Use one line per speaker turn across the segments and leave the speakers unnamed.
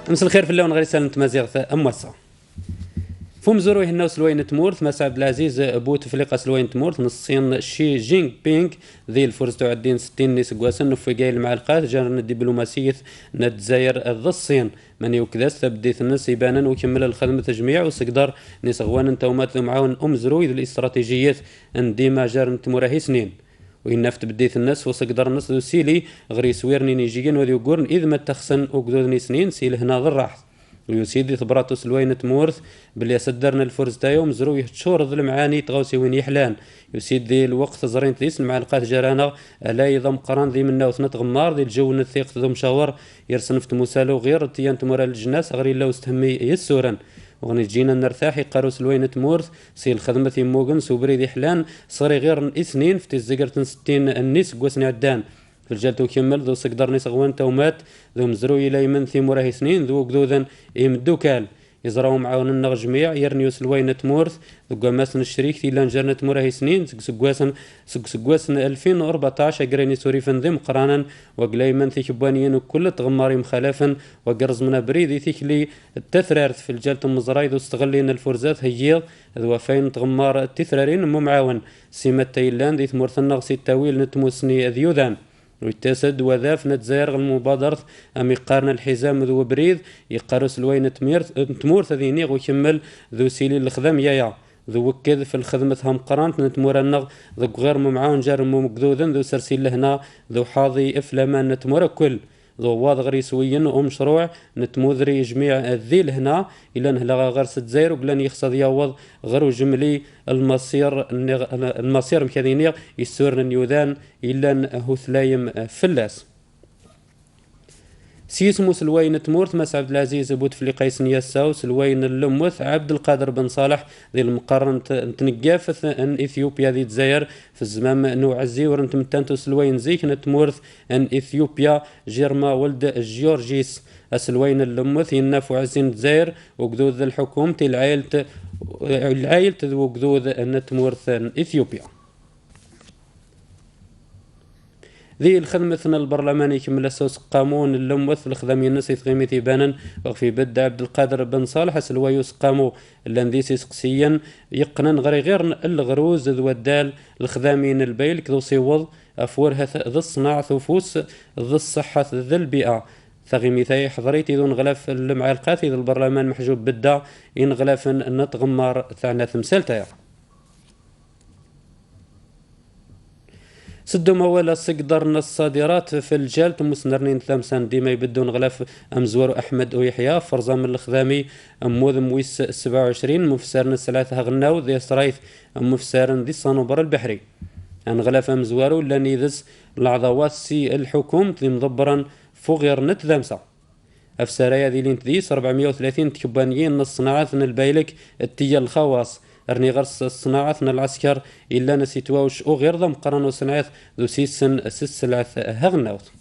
مساء الخير في اللون غير سالم تمازيغ أموسا فم زورو هنا سلوين تمورث مس عبد العزيز بو تفليقه سلوين تمورث نصين شي جينغ بينغ ذي الفرز تاع الدين 60 نيس كواسن في قايل مع القاد جار الدبلوماسيه الجزائر ذا الصين من يوكداس تبديت الناس يبانا وكمل الخدمه تجميع وسقدر نيس غوان انت ومات معاون زروي الاستراتيجيات ديما جار تموراهي سنين وينافت بديت الناس وسقدر الناس ذو سيلي غري سويرني نيجيين وذي قرن اذ ما تخسن وقدودني سنين سيل هنا ضراح ويسيدي ثبراتو سلوين تمورث بلي صدرنا الفرز تاعو مزرو يهتشور ظل معاني تغوسي وين يحلان يسيدي الوقت زرين تيس مع القات جرانا لا يضم قران ذي منا وثنت غمار ذي الجو نثيق ذو مشاور يرسن في موسالو غير تيان تمورا الجناس غري لا واستهمي يسورا وغني جينا نرتاح يقارو سلوين تمورث سي الخدمة موغن سوبري ذي حلان صغري غير اثنين في تزقرتن 60 النيس قوسني عدان في الجلد وكمل ذو سقدر نيس غوان تومات ذو مزرو إلى يمن ثي مراه سنين ذو قدوذا يمدو كال يزراو معاون النغ جميع يرنيوس الوين تمورث ذو قماسن الشريك ثي لانجرنا مراه سنين سقواسن 2014 قريني سوري فنذم قرانا وقليمن ثي كبانيين وكل تغماري مخالفا وقرز من بريدي ثيكلي التثرار في الجلد مزراي ذو استغلين الفرزات هيض ذو فين تغمار التثرارين مو معاون سيمة تايلاند ذي ثمورث النغ سي التاويل نتموسني ذيوذان ويتسد وذاف نتزاير المبادرة أم يقارن الحزام ذو بريد يقارس الوين تمورث ذيني ويكمل ذو سيلي الخدم يايا ذو وكذ في الخدمة هم قرانت نتمور النغ ذو غير ممعاون جار مقدوذا ذو سرسيل لهنا ذو حاضي إفلامان نتمور كل ذو واض غري سويا ومشروع نتموذري جميع الذيل هنا إلا نهلا غير ستزاير وقلان يخصد يعوض غير جملي المصير مكذينيغ يسورن النيوذان إلا هو ثلايم فلاس سيسمو سلوين تمورث مس عبد العزيز بوتفليقه نياساو سلوين اللموث عبد القادر بن صالح ذي المقرن تنقاف ان اثيوبيا ذي الجزائر في الزمام نوع الزيور نتمتانتو سلوين زيك نتمورث ان اثيوبيا جيرما ولد جيورجيس اسلوين اللموث ينافو عزين الجزائر وقدود الحكومة العائلة ذو قدود نتمورث اثيوبيا ذي الخدمة البرلماني كمل اساس قامون اللموث الخدمي الناس يتغيمي تيبانا وفي بد عبد القادر بن صالح سلويوس قامو اللانديسي سقسيا يقنن غير الغروز ذو الدال الخدامين البيل كذو سيوض افورها ذا الصناعة ثفوس ذا الصحة ذا البيئة ثغيمي ثاي حضريتي ذو نغلاف المعلقات ذا البرلمان محجوب بدا ينغلاف نتغمار ثعنا ثمسالتها سدو مولا سقدرنا الصادرات في الجال تمسنرنين ثامسان ديما يبدون غلاف أمزور أحمد ويحيى فرزام الخذامي أموذ مويس 27 مفسرنا الثلاثة غناو ذي صرايث مفسرن ذي الصنوبر البحري أن غلاف أمزوارو لاني ذس العضوات سي الحكومة ذي مضبرا فوغير نت ذامسا أفسرايا ذي لينت ذيس 430 تكبانيين الصناعات البايلك التيا الخواص رني غرس الصناعة العسكر إلا نسيتواوش أو غير ضم قرن صناعات ذو سيسن سلسلة هغناوت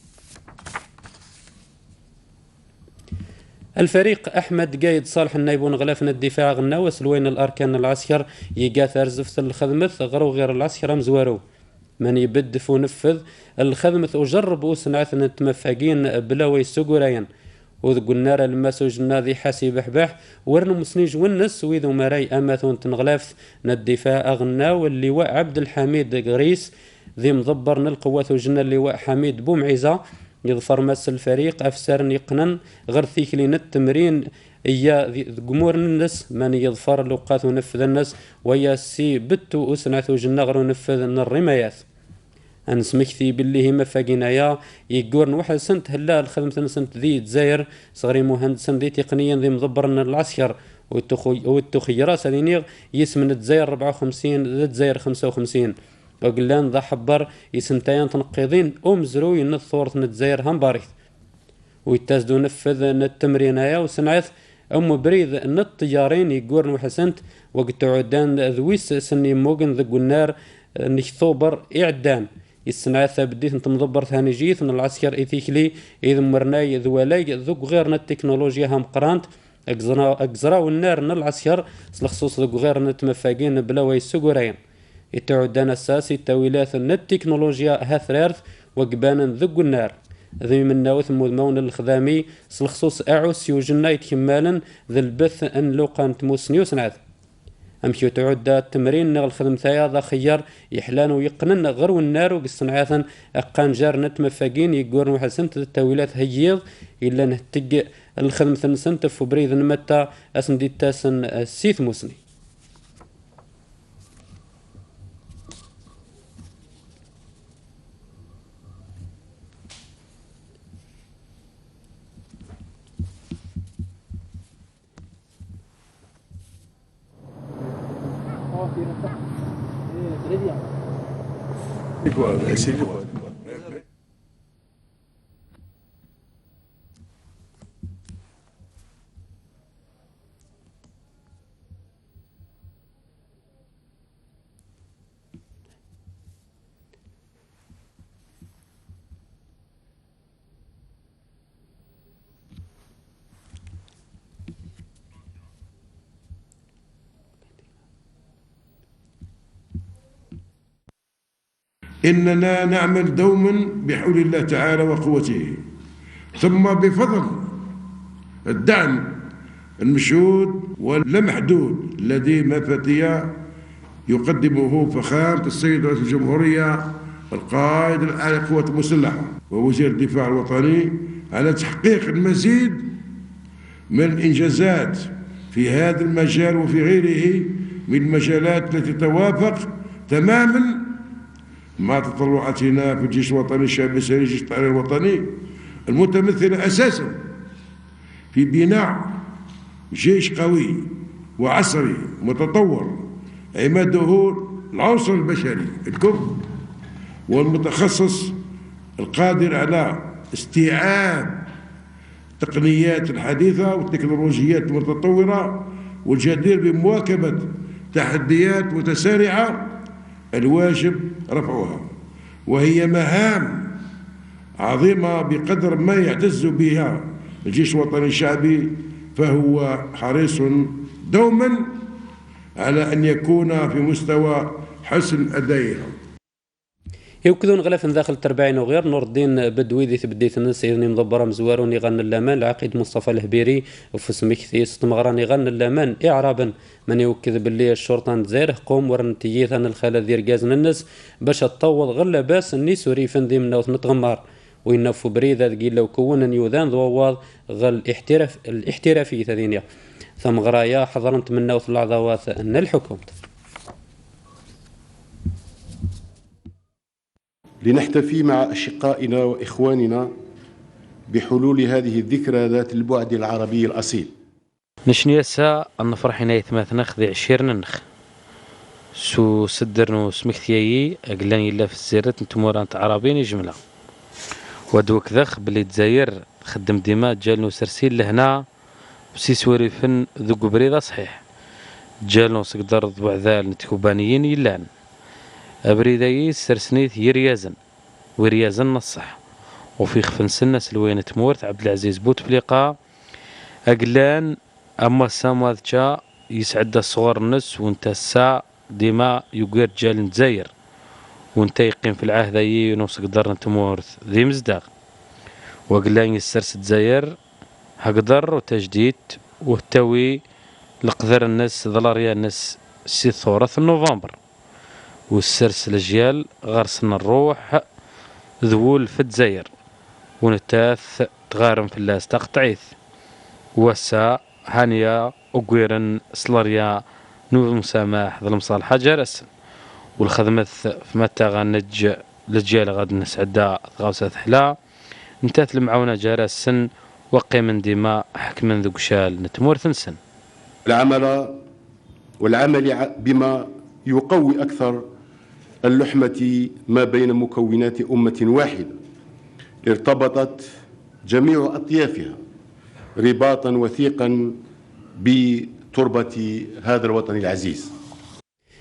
الفريق أحمد قايد صالح النايبون غلافنا الدفاع غناوس لوين الأركان العسكر يقاثر زفت الخدمة غرو غير العسكر مزوارو من يبدف ونفذ الخدمة وجرب وصناعات نتمفاقين بلا ويسوقراين وذقلنا راه لما سوجنا ذي حاسي بحباح ورنو مسنيج ونس ويذو مراي اماثون تنغلاف الدفاع اغنا واللواء عبد الحميد غريس ذي مضبرنا القوات وجنا اللواء حميد بومعيزه يظفر مس الفريق افسر يقنن غير ثيكلين التمرين إيا قمور الناس من يظفر لوقات ونفذ الناس ويا سي بتو وسنعثو جنا غير ونفذ الرمايات أنسمكتي باللي هما فاقينايا يقورن واحد سنت هلا الخدمة سنت ذي تزاير صغري مهندس ذي تقنيا ذي مضبرنا العسكر والتخيرات هذينيغ يسمن تزاير 54 ذي تزاير 55 وقلان ذا حبر يسنتين تنقيضين مزرو ينثورت نتزاير هم باريث ويتازدو نفذ التمرينايا وسنعث بريد الطيارين يقورن واحد سنت وقت عدان ذويس سني موغن ذا قلنار نكثوبر إعدان السنعات بديت انت مضبر ثاني جيت من العسكر ايثيكلي اذا مرناي ذولاي ذوق غيرنا التكنولوجيا هم قرانت اجزراو النار من العسكر الخصوص ذوق غيرنا تمفاقين بلا ويسوقرين يتعدان اساسي التاويلات التكنولوجيا هاثرارث وقبانا ذوق النار ذي من ناوث مون الخدامي سلخصوص أعوس يوجنا يتكمالا ذا البث أن لو كانت موسني وسنعث أمشي تعود التمرين نغل خدم ثايا ذا خيار يحلان ويقنن غرو النار وقصنعاثا أقان جار نتمفاقين يقورن وحسنت التاويلات هيض إلا نهتق الخدم ثنسنت في بريد نمتا أسندي تاسن سيث موسني
إننا نعمل دوما بحول الله تعالى وقوته، ثم بفضل الدعم المشهود واللامحدود الذي مفاتيح يقدمه فخامة السيد رئيس الجمهورية القائد الأعلى للقوات المسلحة ووزير الدفاع الوطني على تحقيق المزيد من الإنجازات في هذا المجال وفي غيره من المجالات التي تتوافق تماما مع تطلعاتنا في الجيش الوطني الشعبي السري الجيش التحرير الوطني المتمثلة أساسا في بناء جيش قوي وعصري متطور عماده العنصر البشري الكفء والمتخصص القادر على استيعاب التقنيات الحديثة والتكنولوجيات المتطورة والجدير بمواكبة تحديات متسارعة الواجب رفعها، وهي مهام عظيمة بقدر ما يعتز بها الجيش الوطني الشعبي، فهو حريص دوما على أن يكون في مستوى حسن أدائها.
يوكدون غلافن داخل التربعين وغير نور الدين بدويدي تبديت الناس إذن مضبرة مزواروني غن اللامان العقيد مصطفى الهبيري وفسمك ثيس تمغراني غن اللامان إعرابا من يوكد باللي الشرطة نزيره قوم ورن تييثان الخالة ذير جازن الناس باش تطوض غلا باس الني سوري فندي من نوث متغمار وينفو بريدة تقيل لو كونا نيوذان ضواض غل الاحترافي ثذينيا ثم غرايا حضرمت من نوث العضوات أن الحكومة
لنحتفي مع أشقائنا وإخواننا بحلول هذه الذكرى ذات البعد العربي الأصيل.
نشني الساعة أن فرحنا يثمث نخذ عشيرنا نخ سو سدرنو سمكثيي أقلاني الله في الزيرات نتمورانت عربين جملة ودوك ذخ بلي تزاير خدم ديما جالنو سرسيل لهنا بسيس وريفن ذو قبريضة صحيح جالنو سقدر ضبع ذال نتكوبانيين يلان أبريدايي سرسنيث يريازن وريازن نصح وفي خفن سنة سلوين تمورت عبد العزيز بوتفليقة أقلان أما السامات جا يسعد الصغار النس وانت الساعة ديما يقير جال نتزاير وانت يقيم في العهد اي نوص قدر نتمورث ذي مزداغ وقلان يسرس تزاير هقدر وتجديد وتوي لقدر الناس ظلاريا الناس سي ثورة في نوفمبر والسرس الجيال غرسنا الروح ذوول في الجزائر ونتاث تغارم في اللاس تقطعيث وسا هانيا وقويرن سلاريا نوف مسامح ظلم صالحة جارس والخدمة في متى غنج للجيال غاد نسعدا غاوسة حلا نتاث المعونة جارس وقيم ديما حكم ذو شال نتمور ثنسن
والعمل بما يقوي أكثر اللحمة ما بين مكونات أمة واحدة ارتبطت جميع أطيافها رباطا وثيقا بتربة هذا الوطن العزيز.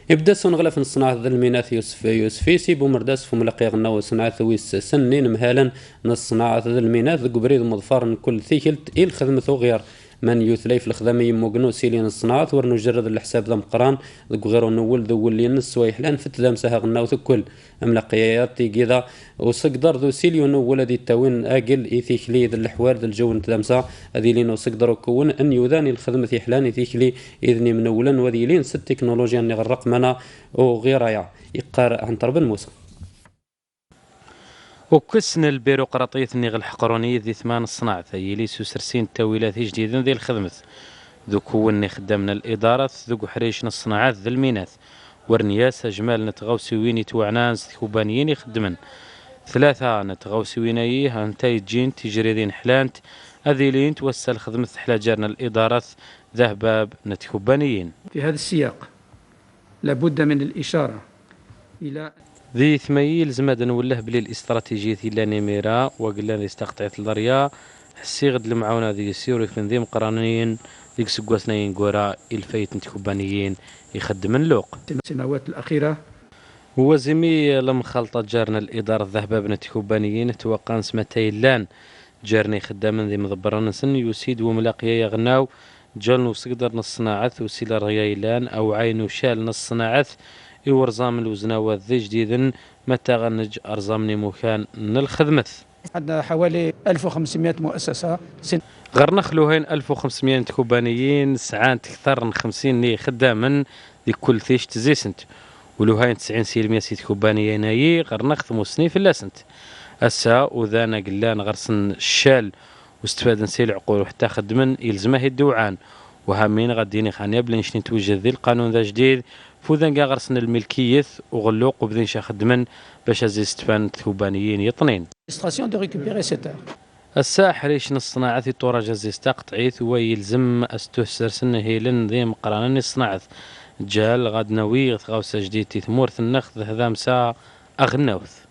يبدا سنغلف نصنع الميناث يوسفي سيبو مرداس في ملقي غنا وصناعة ثويس سنين مهالا نصنع الميناث قبريد مضفار كل ثيكلت إل خدمة غير من يثلي في الخدمة يموغنو سيلين الصناعات ورنو جرد الحساب ذا مقران ذو غيرو نول ذو اللي نس ويحلان فت ذا مساها غناو ثكل أملاقيات تيجي وسقدر ذو سيليون ولدي التاوين اجل ايثيكلي ذا الحوار ذا الجو تلامسا هذي لينو سقدر كون ان يذاني الخدمه يحلان ايثيكلي اذني من اولا وذي لين ست تكنولوجيا اللي غرق منا وغيرها يقار عن طرب الموسى
وكسن البيروقراطية نيغ الحقرونية ذي ثمان الصناعة يلي سرسين تاويلات جديدة ذي الخدمة ذو كوني خدامنا الإدارة ذو حريشنا الصناعات ذي المينات ورنياس أجمال نتغوسي وين يتوعناز كوبانيين يخدمن ثلاثة نتغوسي وينايه هانتاي جين تجريدين حلانت أذيلين توسل خدمة حلا جارنا الإدارة ذهباب نتكوبانيين.
في هذا السياق لابد من الإشارة إلى
ذي ثميل زماد نوله بلي الاستراتيجية لا نميرا وقلنا استقطعت الضريا حسي غد المعاونة ذي يسيروا في ذي مقرانين ديك سقواسناين قورا الفايت نتكوبانيين يخدمن لوق.
السنوات الأخيرة
هو زمي لم خلطة جارنا الإدارة الذهبة بنتكوبانيين توقع سمتي لان جارني خداما ذي مضبران سن يسيد وملاقيا يغناو جال وسقدر نصناعات وسيلا ريايلان أو عينو شال نصناعات يورزام الوزناوات ذي جديدا متى غنج أرزامني مكان الخدمة.
عندنا حوالي 1500 مؤسسة
غير نخلوهين 1500 كوبانيين ساعات أكثر من 50 ني خداما ذي كل ثيش تزيسنت ولوهين 90 سيلمية سيت كوبانيين هي غير نخدمو سني في اللاسنت أسا وذانا قلان غرسن الشال واستفاد نسي العقول وحتى خدمن يلزمه الدوعان وهامين غاديني خانيا بلا نشني توجد ذي القانون ذا جديد فوذا كاع غرسن الملكية وغلوق وبدين شا خدمن باش ازي استفان كوبانيين يطنين. السا حريش الصناعة طورا جازيستا قطعيت ويلزم استهسر سن هيلن ذي مقرانني الصناعة جال غاد نوي غاوسا جديد تيثمورث النخذ هذا مسا أغنوث.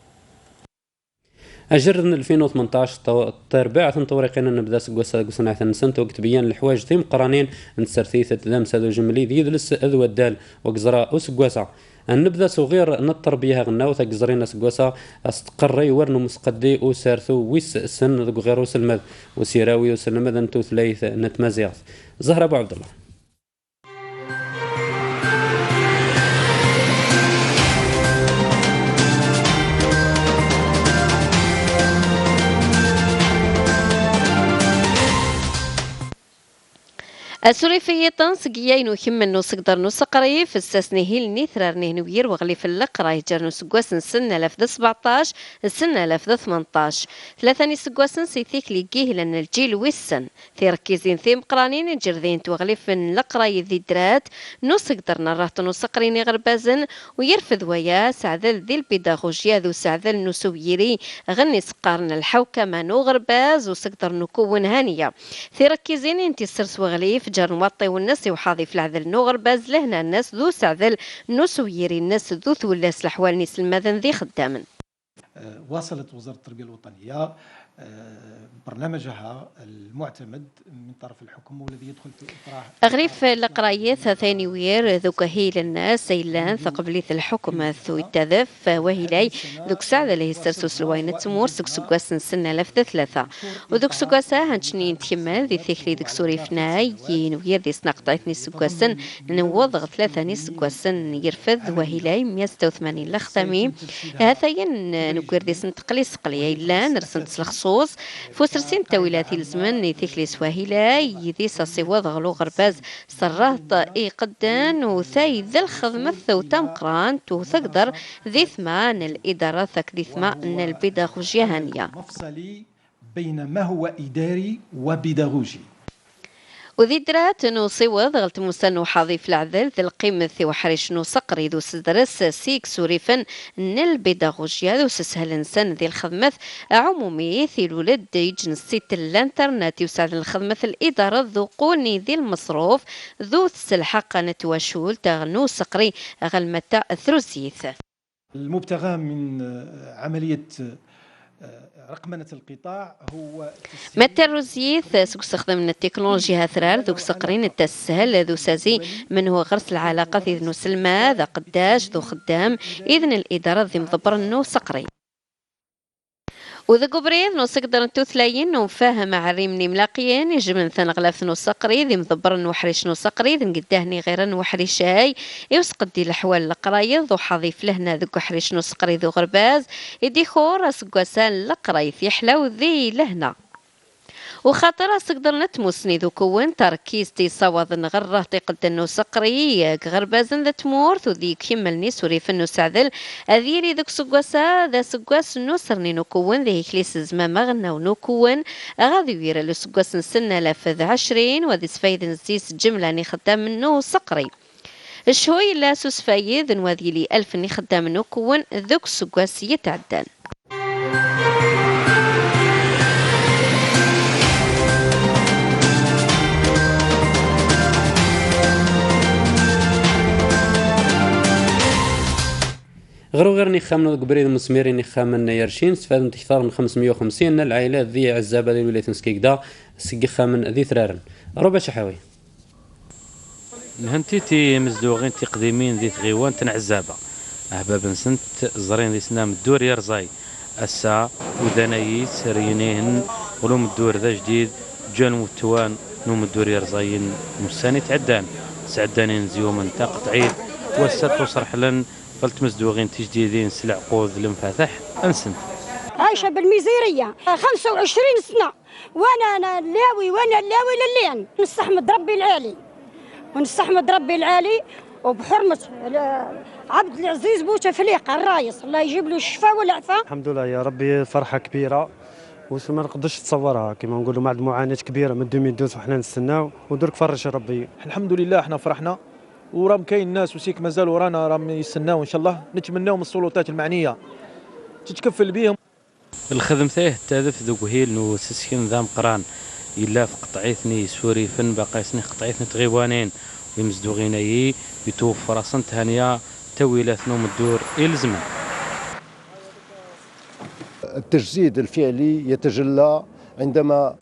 أجر من 2018 تربيع تنطوريقين نبدا سقوسا صناعة النسنت وقت بيان الحواج ثيم قرانين نتسرثيثة ذا مسادو جملي ذي ذلس أذو الدال وقزراء وسقوسا نبدا صغير نطربيها غناو تقزرين سقوسا استقري ورنو مسقدي وسارثو ويس سن ذو غيرو سلمذ وسيراوي وسلمذ انتو ثلاث نتمازيغ زهرة أبو عبد الله.
السوريفية تنسقيين وكمن نسقدر نسقري في الساسنهيل النيثرار نهنوير وغلي في اللقرا يجر نسقواس السنة لفظ 17 السنة لفظ 18 ثلاثة نسقواس سيثيك ليقيه لأن الجيل ويسن تركيزين ثيم قرانين نجرذين توغلي في اللقرا يذي درات نسقدر نرهت نسقريني غربازن ويرفض ويا سعذل ذي البيداغوجيا ذو سعذل نسويري غني سقارنا الحوكمة نو غرباز وسقدر نكون هانية تركيزين انتي السرس وغلي جار نوطي والناس وحاضي في العذل نو غرباز لهنا الناس ذو سعذل نسويري الناس ذو ثولاس الأحوال نيس المذن ذي خدامن.
واصلت وزارة التربية الوطنية برنامجها المعتمد من طرف الحكومة والذي يدخل في إطراح
أغريف القراية ثاني وير ذوك هيل الناس سيلان ثقبليث الحكومة ثو التذف وهيلاي ذوك سعد اللي يسترسوس الوين تمور سوك سوكواس سنة لفظ ثلاثة وذوك سوكواسا هنشنين تكمل ذي ثيخلي ذوك سوريفناي ينوير ذي سنقطعتني سوكواسن نوضغ ثلاثة ني سوكواسن يرفض وهيلاي 186 لخثمي هذا نكوير ذي سنتقلي سقلي إلا نرسنت الخصوص فوسرسين تاويلاتي الزمن يثيكلي سواهيلا يذي ساسيوض غلو غرباز سرات اي قدان وثاي ذا الخدمة ثوتام قران تقدر ذي ثمان الإدارة ثك ذي ثمان البيداغوجيا هانية
مفصلي بين ما هو إداري وبيداغوجي
وذي درات نوصيوض غلط مسنو حاضي في العذل ذي القيمة ثي وحريش نو سقري ذو سدرس سيك سوريفن البيداغوجيا ذو سسهل انسان ذي الخدمة عمومي ثي الولد يجن السيت الانترنت يساعد الخدمة الإدارة ذو قوني ذي المصروف ذو تسلحق نتواشول تغنو سقري غلمتا ثروسيث.
المبتغى من عملية رقمنة القطاع هو
متى الروزيث سوك استخدام التكنولوجيا هثرار ذوك سقرين التسهل ذو سازي من هو غرس العلاقة ذي ذو سلمى ذا قداش ذو خدام إذن الإدارة ذي مضبر النو سقري وذا قبريض نوسقدر نتوثلاين وفاهم عريمني ملاقيين يجمن ثن غلاف نوسقري ذي مضبر نوحريش نوسقري ذي نقدهني غير نوحريشاي يوسقدي الأحوال القرايض وحظيف لهنا ذو حريش نوسقري ذو غرباز يدي خور أسقوسان القرايث يحلو ذي لهنا وخاطر تقدر نتموسني ذو كون تركيز تيصاوض نغره تيقد انو سقري غربازن ذا تمورث وذي كيملني سوري فنو سعدل اذيري ذوك سقواسا ذا سقواس نو سرني نو كون ذي كليس زما مغنى ونو كون غادي ويرا لو سقواس نسنة لافذ 20 وذي سفايد نزيس جملة ني خدام منو سقري الشهوي لا سوس فايد نواذي لي 1000 ني خدام منو كون ذوك سقواس يتعدان.
غير نخامن قبريد مسميرين نخامن يرشين استفادت أكثر من 550 العائلات ذي عزابة للولاية نسكيكدا سقي خامن ذي ثرارن ربع شحاوي
نهنتيتي مزدوغين تقديمين ذي ثغيوان تنعزابة أحباب نسنت زرين ذي سنام الدور يرزاي الساعة ودانايس رينيهن ولوم الدور ذا جديد جان وتوان نوم الدور يرزاين مساني تعدان سعدانين زيومن تاقط عيد والسات وصرح لن قلت مزدوغين تجديدين سلع قوذ المفاتح انسنت
عايشة بالميزيرية 25 سنة وانا اللاوي للين نستحمد ربي العالي ونستحمد ربي العالي وبحرمة عبد العزيز بوتفليقة الرايس الله يجيب له الشفاء والعفاء.
الحمد لله يا ربي فرحة كبيرة ما نقدرش تصورها كما نقولوا مع معاناة كبيرة من 2012 وحنا نستناو ودرك فرج ربي.
الحمد لله احنا فرحنا ورام كاين الناس وسيك مازال ورانا راهم يستناو ان شاء الله نتمناو من السلطات المعنيه تتكفل بهم.
الخدم تاعه تهدف ذوك هيل نو سسكن ذا مقران الا في قطعيتني سوري فن باقيسني قطعيتني تغيوانين ويمزدوغين اي يتوفر صنت هانيه تويلات نوم الدور الزمن.
التجسيد الفعلي يتجلى عندما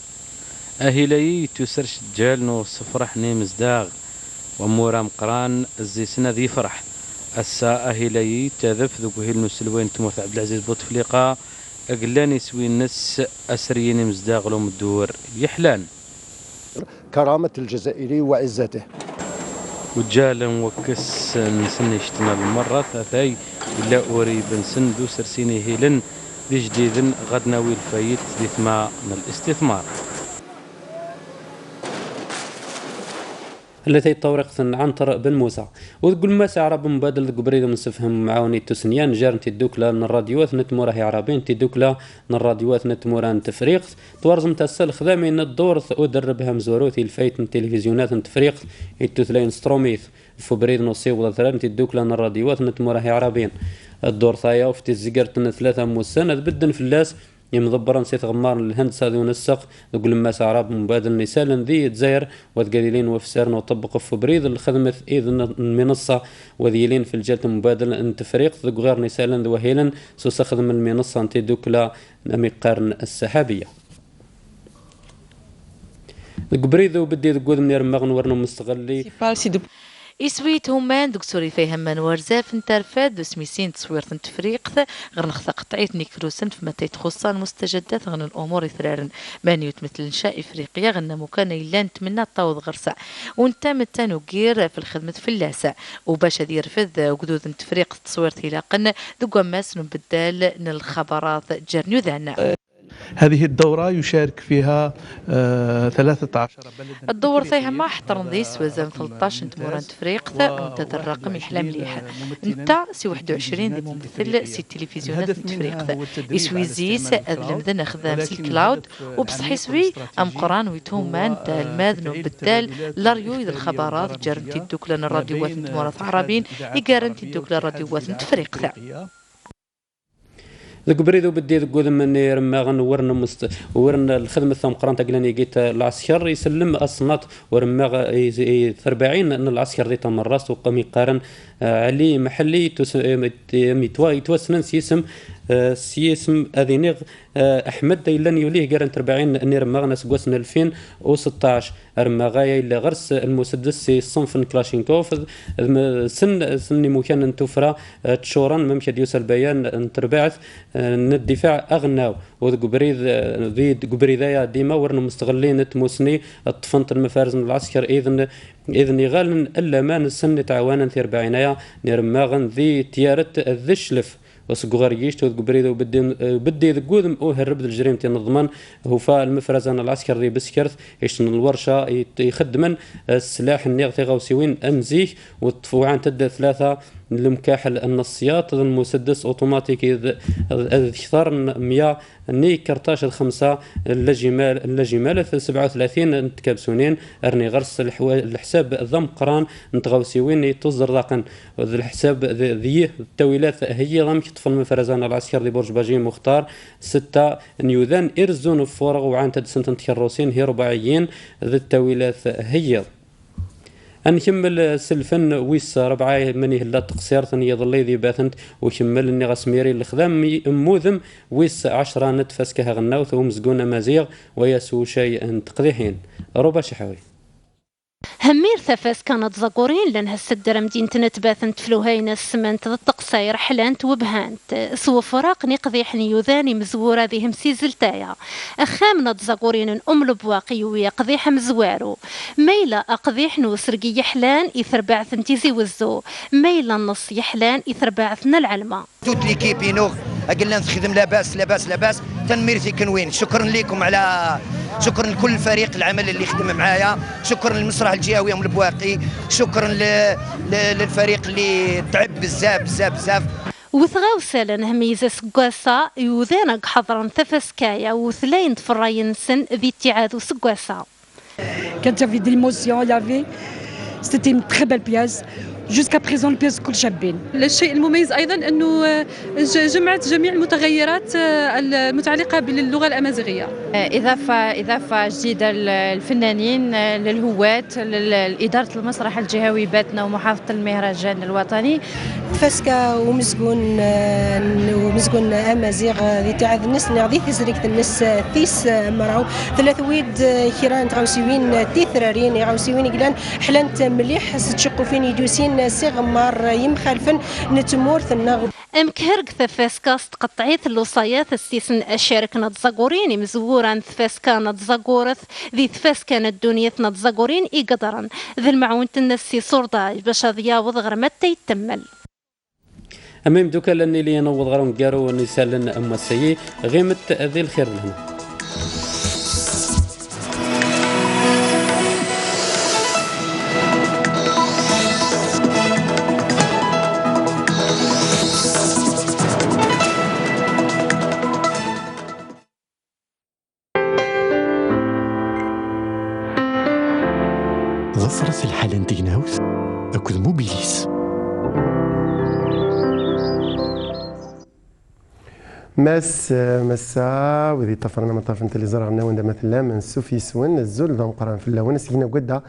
اهيلي تسرش الجال نو صفرحني مزداغ ومورا مقران الزيسنا ذي فرح الساعة هيلاي تذف ذوك هيل نسلوين تموت عبد العزيز بوتفليقة أقلاني سوي الناس أسريين مزداغلهم الدور يحلان
كرامة الجزائري وعزته
وجالا وكس نسن يشتنا بالمرة ثاثاي إلا أوري بنسن دو سرسيني هيلن ذي جديد غدنا ويل ذي ثما من الاستثمار
التي تطورق عنتر بن موسى وتقول ما عرب مبادل قبريد من سفهم معاوني تسنيان جارنتي الدوكلا من الراديوات نتمورا هي عربين تدوكلا من الراديوات نتمورا تفريق توارزم تسل خدامي الدور ودربها مزوروتي الفايت من تلفزيونات تفريق التثلين ستروميث فبريد نصيب وثلاث تدوكلا من الراديوات نتمورا هي عربين الدور ثايا وفي الزقرت ثلاثة موسنة بدن في اللاس يمضبرا نسيت غمار الهندسة ذو نسق نقول ما عرب مبادل نسال ذي تزاير وذقالين وفسارنا وطبقوا في بريد الخدمة إذن المنصة وذيلين في الجلة مبادل أنت فريق ذو غير نسال ذو هيلا سوسخدم المنصة أنت دوكلا مقارن السحابية بريد وبدي تقول من يرمغن ورنو مستغلي
إسويت همان دكتوري فيهم من ورزاف نترفاد بسميسين تصوير تفريق غير نخطا قطعيت نيكروسن فيما تيتخصان مستجدات غن الأمور ثرارن مانيوت مثل إنشاء إفريقيا غن مكان إلا نتمنى الطاوض غرسا ونتام التانوكير في الخدمة في اللاسة وباش هذي يرفد وقدود تفريق تصوير تيلاقن ذو ماس نبدال الخبرات جرنيو ذانا.
هذه الدورة يشارك فيها 13
بلد. الدور فيها ما احترم ذيس وزن 13 تموران تفريق منتدى الرقم يحلم ليها انت سي 21 ممثل سي تلفزيونات تفريق يسوي زيس اذلم نخدم سي الكلاود وبصحي سوي ام قران ويتهم مان الماذن بدال لاريو الخبرات جارنتي الدوكلان الراديوات تمورات عربين يجارنتي الدوكلان الراديوات تفريق
ذوك بريدو بدي ذوك من رماغن ورنا الخدمة ثم قران تقلاني جيت العسكر يسلم أصنات ورماغ 40 أن العسكر ذي تمرس وقام يقارن علي محلي يتوسنن سيسم أذينيغ أحمد ديلان يوليه قرن 40 نير مغنس قوسن 2016 أرمغايا إلا غرس المسدس صنف كلاشينكوف سن مكان توفرا تشورا ممشى ديوس البيان تربعث الدفاع أغناو وذ قبريذايا ديما ورنا مستغلين تموسني الطفنت المفارز العسكر إذن يغالن إلا ما نسن تعوانا ثير بعينايا نير ماغن ذي تيارة الذشلف وسقغاريش تود قبريده بدي ذقودم او هرب الجريمه النظمان هو فا المفرزان العسكر ذي بسكرت يشن الورشه يخدمن السلاح النيغتي غوسيوين انزيه وطفوعان تد 3 المكاحل النصيات المسدس اوتوماتيكي اكثر 100 ني كرتاش 5 الجمال 37 نتكابسونين ارني غرس الحساب ذم قران نتغوسيوين تصدر ذاقن الحساب ذي التويلات هي ضم طفل من فرزان العسكر دي برج باجي مختار 6 نيوذان ارزون فورغ وعن تدسنت تكروسين هي رباعيين ذي التويلات هي نكمل سلفن ويس 4 مني هلا تقصير ثاني ظلي ذي باثنت وكمل اني غسميري الخدام موذم ويس 10 نتفس كها غناوث ومزقون مزيغ ويسو شيء تقضيحين ربع شحاوي
همير ثفاس كانت زقورين لانها السدر مدينة نتباثنت فلوهين السمنت التقصير حلانت وبهانت سو فراق نقضيح نيوذاني مزورة ذيهم سيزلتايا أخامنا زقورين البواقي ويقضيح مزوارو ميلا أقضيح نوسرقي يحلان إثر بعثنتي زي وزو ميلا النص يحلان إثر بعثنا العلمة
توت ليكيبي نوغ أقلنا نخدم لاباس تنميرتي كنوين شكرا لكم على شكرا لكل فريق العمل اللي خدم معايا شكرا للمسرح الجهوي ام البواقي شكرا للفريق اللي تعب بزاف
وثغاوسالا هميزة سقواسا يوذانك حضرا ثفسكايا وثلاين تفراين سن ذي اتعاذ سقواسا
كانت في دي الموسيون يافي سيتي une très belle pièce. Jusqu'à présent البياس كل شابين.
الشيء المميز أيضا أنه جمعت جميع المتغيرات المتعلقة باللغة الأمازيغية.
إضافة جديدة للفنانين للهواة لإدارة المسرح الجهوي باتنا ومحافظة المهرجان الوطني.
فاسكا ومزقون أمازيغ ذي تعذ الناس نغذي تزريك الناس ثيس مراو ثلاثويد كيران تغوسيوين تيثرارين يغوسيوين قلان حلانت مليح ستشقوا فين يدوسين سيغمار يمخالفن نتمورث النغ
امكهرق ثفاسكاس تقطعيت اللوصايات السيسن اشاركنا تزاقورين مزوران ثفاسكا تزاقورث ذي ثفاسكا الدنيا تزاقورين قدرا ذي المعون تنسي صورداج باش ضياوض غير متى يتمل
امام دوكا لاني لي نوض غير نقارو ونسالن اما السيي غيمت ذي الخير لهنا
ظفرت الحالة تيناوث أكد موبيليس
مسا وذي طفرنا من طرف انت اللي زرعنا وندا مثلا من سوفي سون الزول ذا مقران في اللون سينا قدا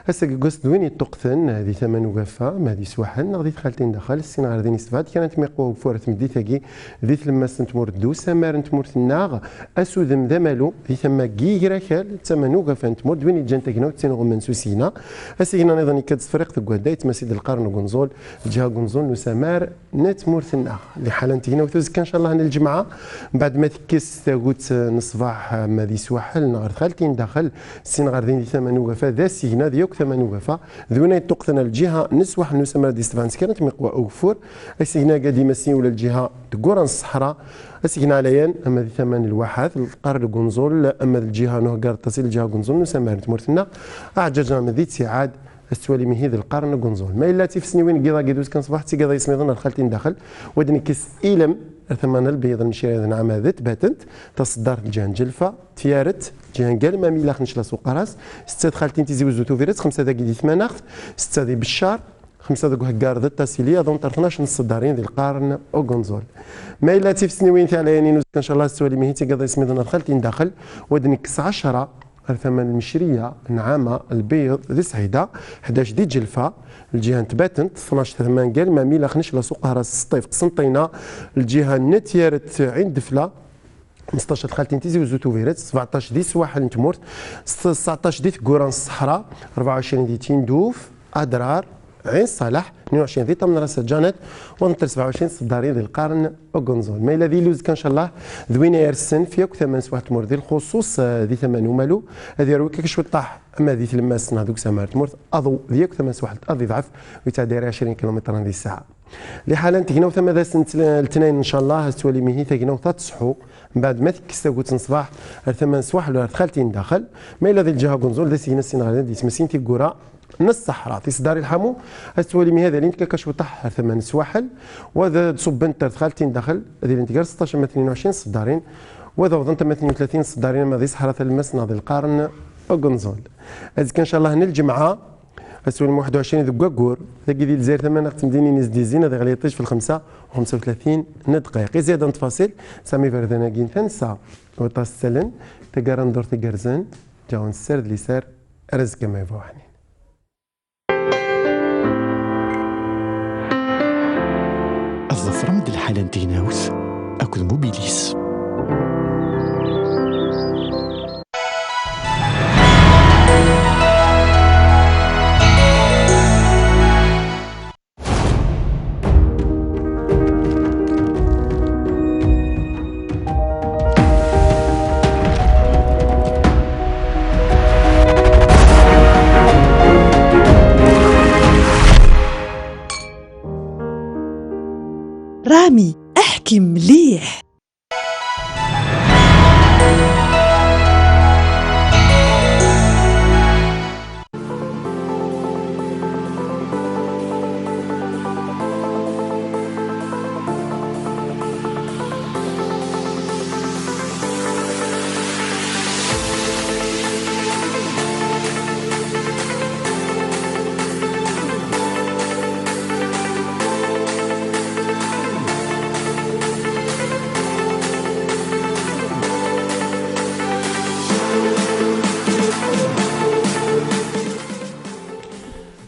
هسا قصد وين يتقثن هذه ثمن وقفه ما هذه سواحن غادي دخلتين دخل السين غادي نستفاد كانت ميقوا فورت مديتاكي ذي لما سنتمور دوسا مار نتمور الناغ اسودم ذمالو ذي ثم كيغراكال ثمن وقفه نتمور وين جانتك نو تسينو من سوسينا هسا هنا ايضا كاد فريق تقدا يتمسد القرن وقنزول جهه قنزول نسامار نتمور الناغ اللي حالنتي هنا وتوزك ان شاء الله الجمعه بعد ما تكس تاغوت نصباح ما دي سواحل نغار خالتين داخل السين غاردين دي ثمن وقفه ذا سينا ديوك ثمن وقفه ذونا يتقثنا الجهه نسوح نسمى دي ستفانس كانت مقوى اوفور السينا قادي مسين ولا الجهه تقورن الصحراء السينا عليان اما دي ثمن الواحات القرن قنزول اما الجهه نهقار تصل الجهه قنزول نسمى تمرتنا اعججنا من ذي سعاد استوالي من هذا القرن قنزول ما الا في سنين قيضا قيدوس كان صباح تيقيضا يسمي ظن الخالتين داخل ودني كيس إلم ثمن البيض نشير هذا نعم ذات باتنت تصدرت جهن جلفة تيارت جهن قال ما ميلاخ نشلا سوق راس 6 خالتين تيزي وزوتو فيرس 5 دقيقة دي 8 6 دي بالشهر 5 دقيقة هكار ذات تاسيلية دون 12 نص دارين ذي القرن او قنزول ما الا في سنين تاع العيانين ان شاء الله استوالي من هيتي قضا يسمي ظن الخالتين داخل ودني كس 10 ثمن المشريه نعامه البيض ذي سعيده 11 دي جلفه الجهه تباتنت 12 ثمان قال ما ميلا خنش لا سوق هرا السطيف قسنطينه الجهه نتيارت عند فلا 15 خالتين تيزي وزوتو فيرت 17 دي سواحل نتمورت 19 دي ثقوران الصحراء 24 دي تيندوف ادرار عين صالح 22 ذي طمن راس جانت ونطر 27 صدارين ذي القرن وقنزول ما الذي لوز كان شاء الله ذوينا يرسن فيك ثمن سواح تمر ذي الخصوص ذي ثمن ومالو هذه رويك كشو طاح اما ذي تلماسنا ذوك سمار تمر اضو ذيك ثمن سواح اضي ضعف ويتعدي 20 كيلومتر ذي الساعه لحالا تكنا وثم ذا سنه الاثنين ان شاء الله استولي مهني تكنا وتصحو من بعد ما تكستاكوت صباح الثمن سواح ولا خالتين داخل ما الى ذي الجهه قنزول ذا سينا السنغال ذي تمسين تيقورا نص الصحراء في صدار الحمو استولي من هذا اللي كاش وطح ثمان سواحل وهذا تصب انت خالتين داخل هذه اللي انت 16 22 صدارين وهذا وظنت 32 صدارين ما ذي صحراء المسنى ذي القرن وقنزول هذا كان ان شاء الله الجمعه استولي 21 ذو قاكور ذاك ذي الجزائر ثمان تمديني نيز ديزين هذا غادي يطيش في الخمسه و35 دقائق زياده تفاصيل سامي فردانا كين تنسى وطاس سلن تقارن دور تقرزن جاون السرد اللي سار رزق ما يفوحني
الظفر مد الحالة تيناوث أكد موبيليس
رامي احكي مليح.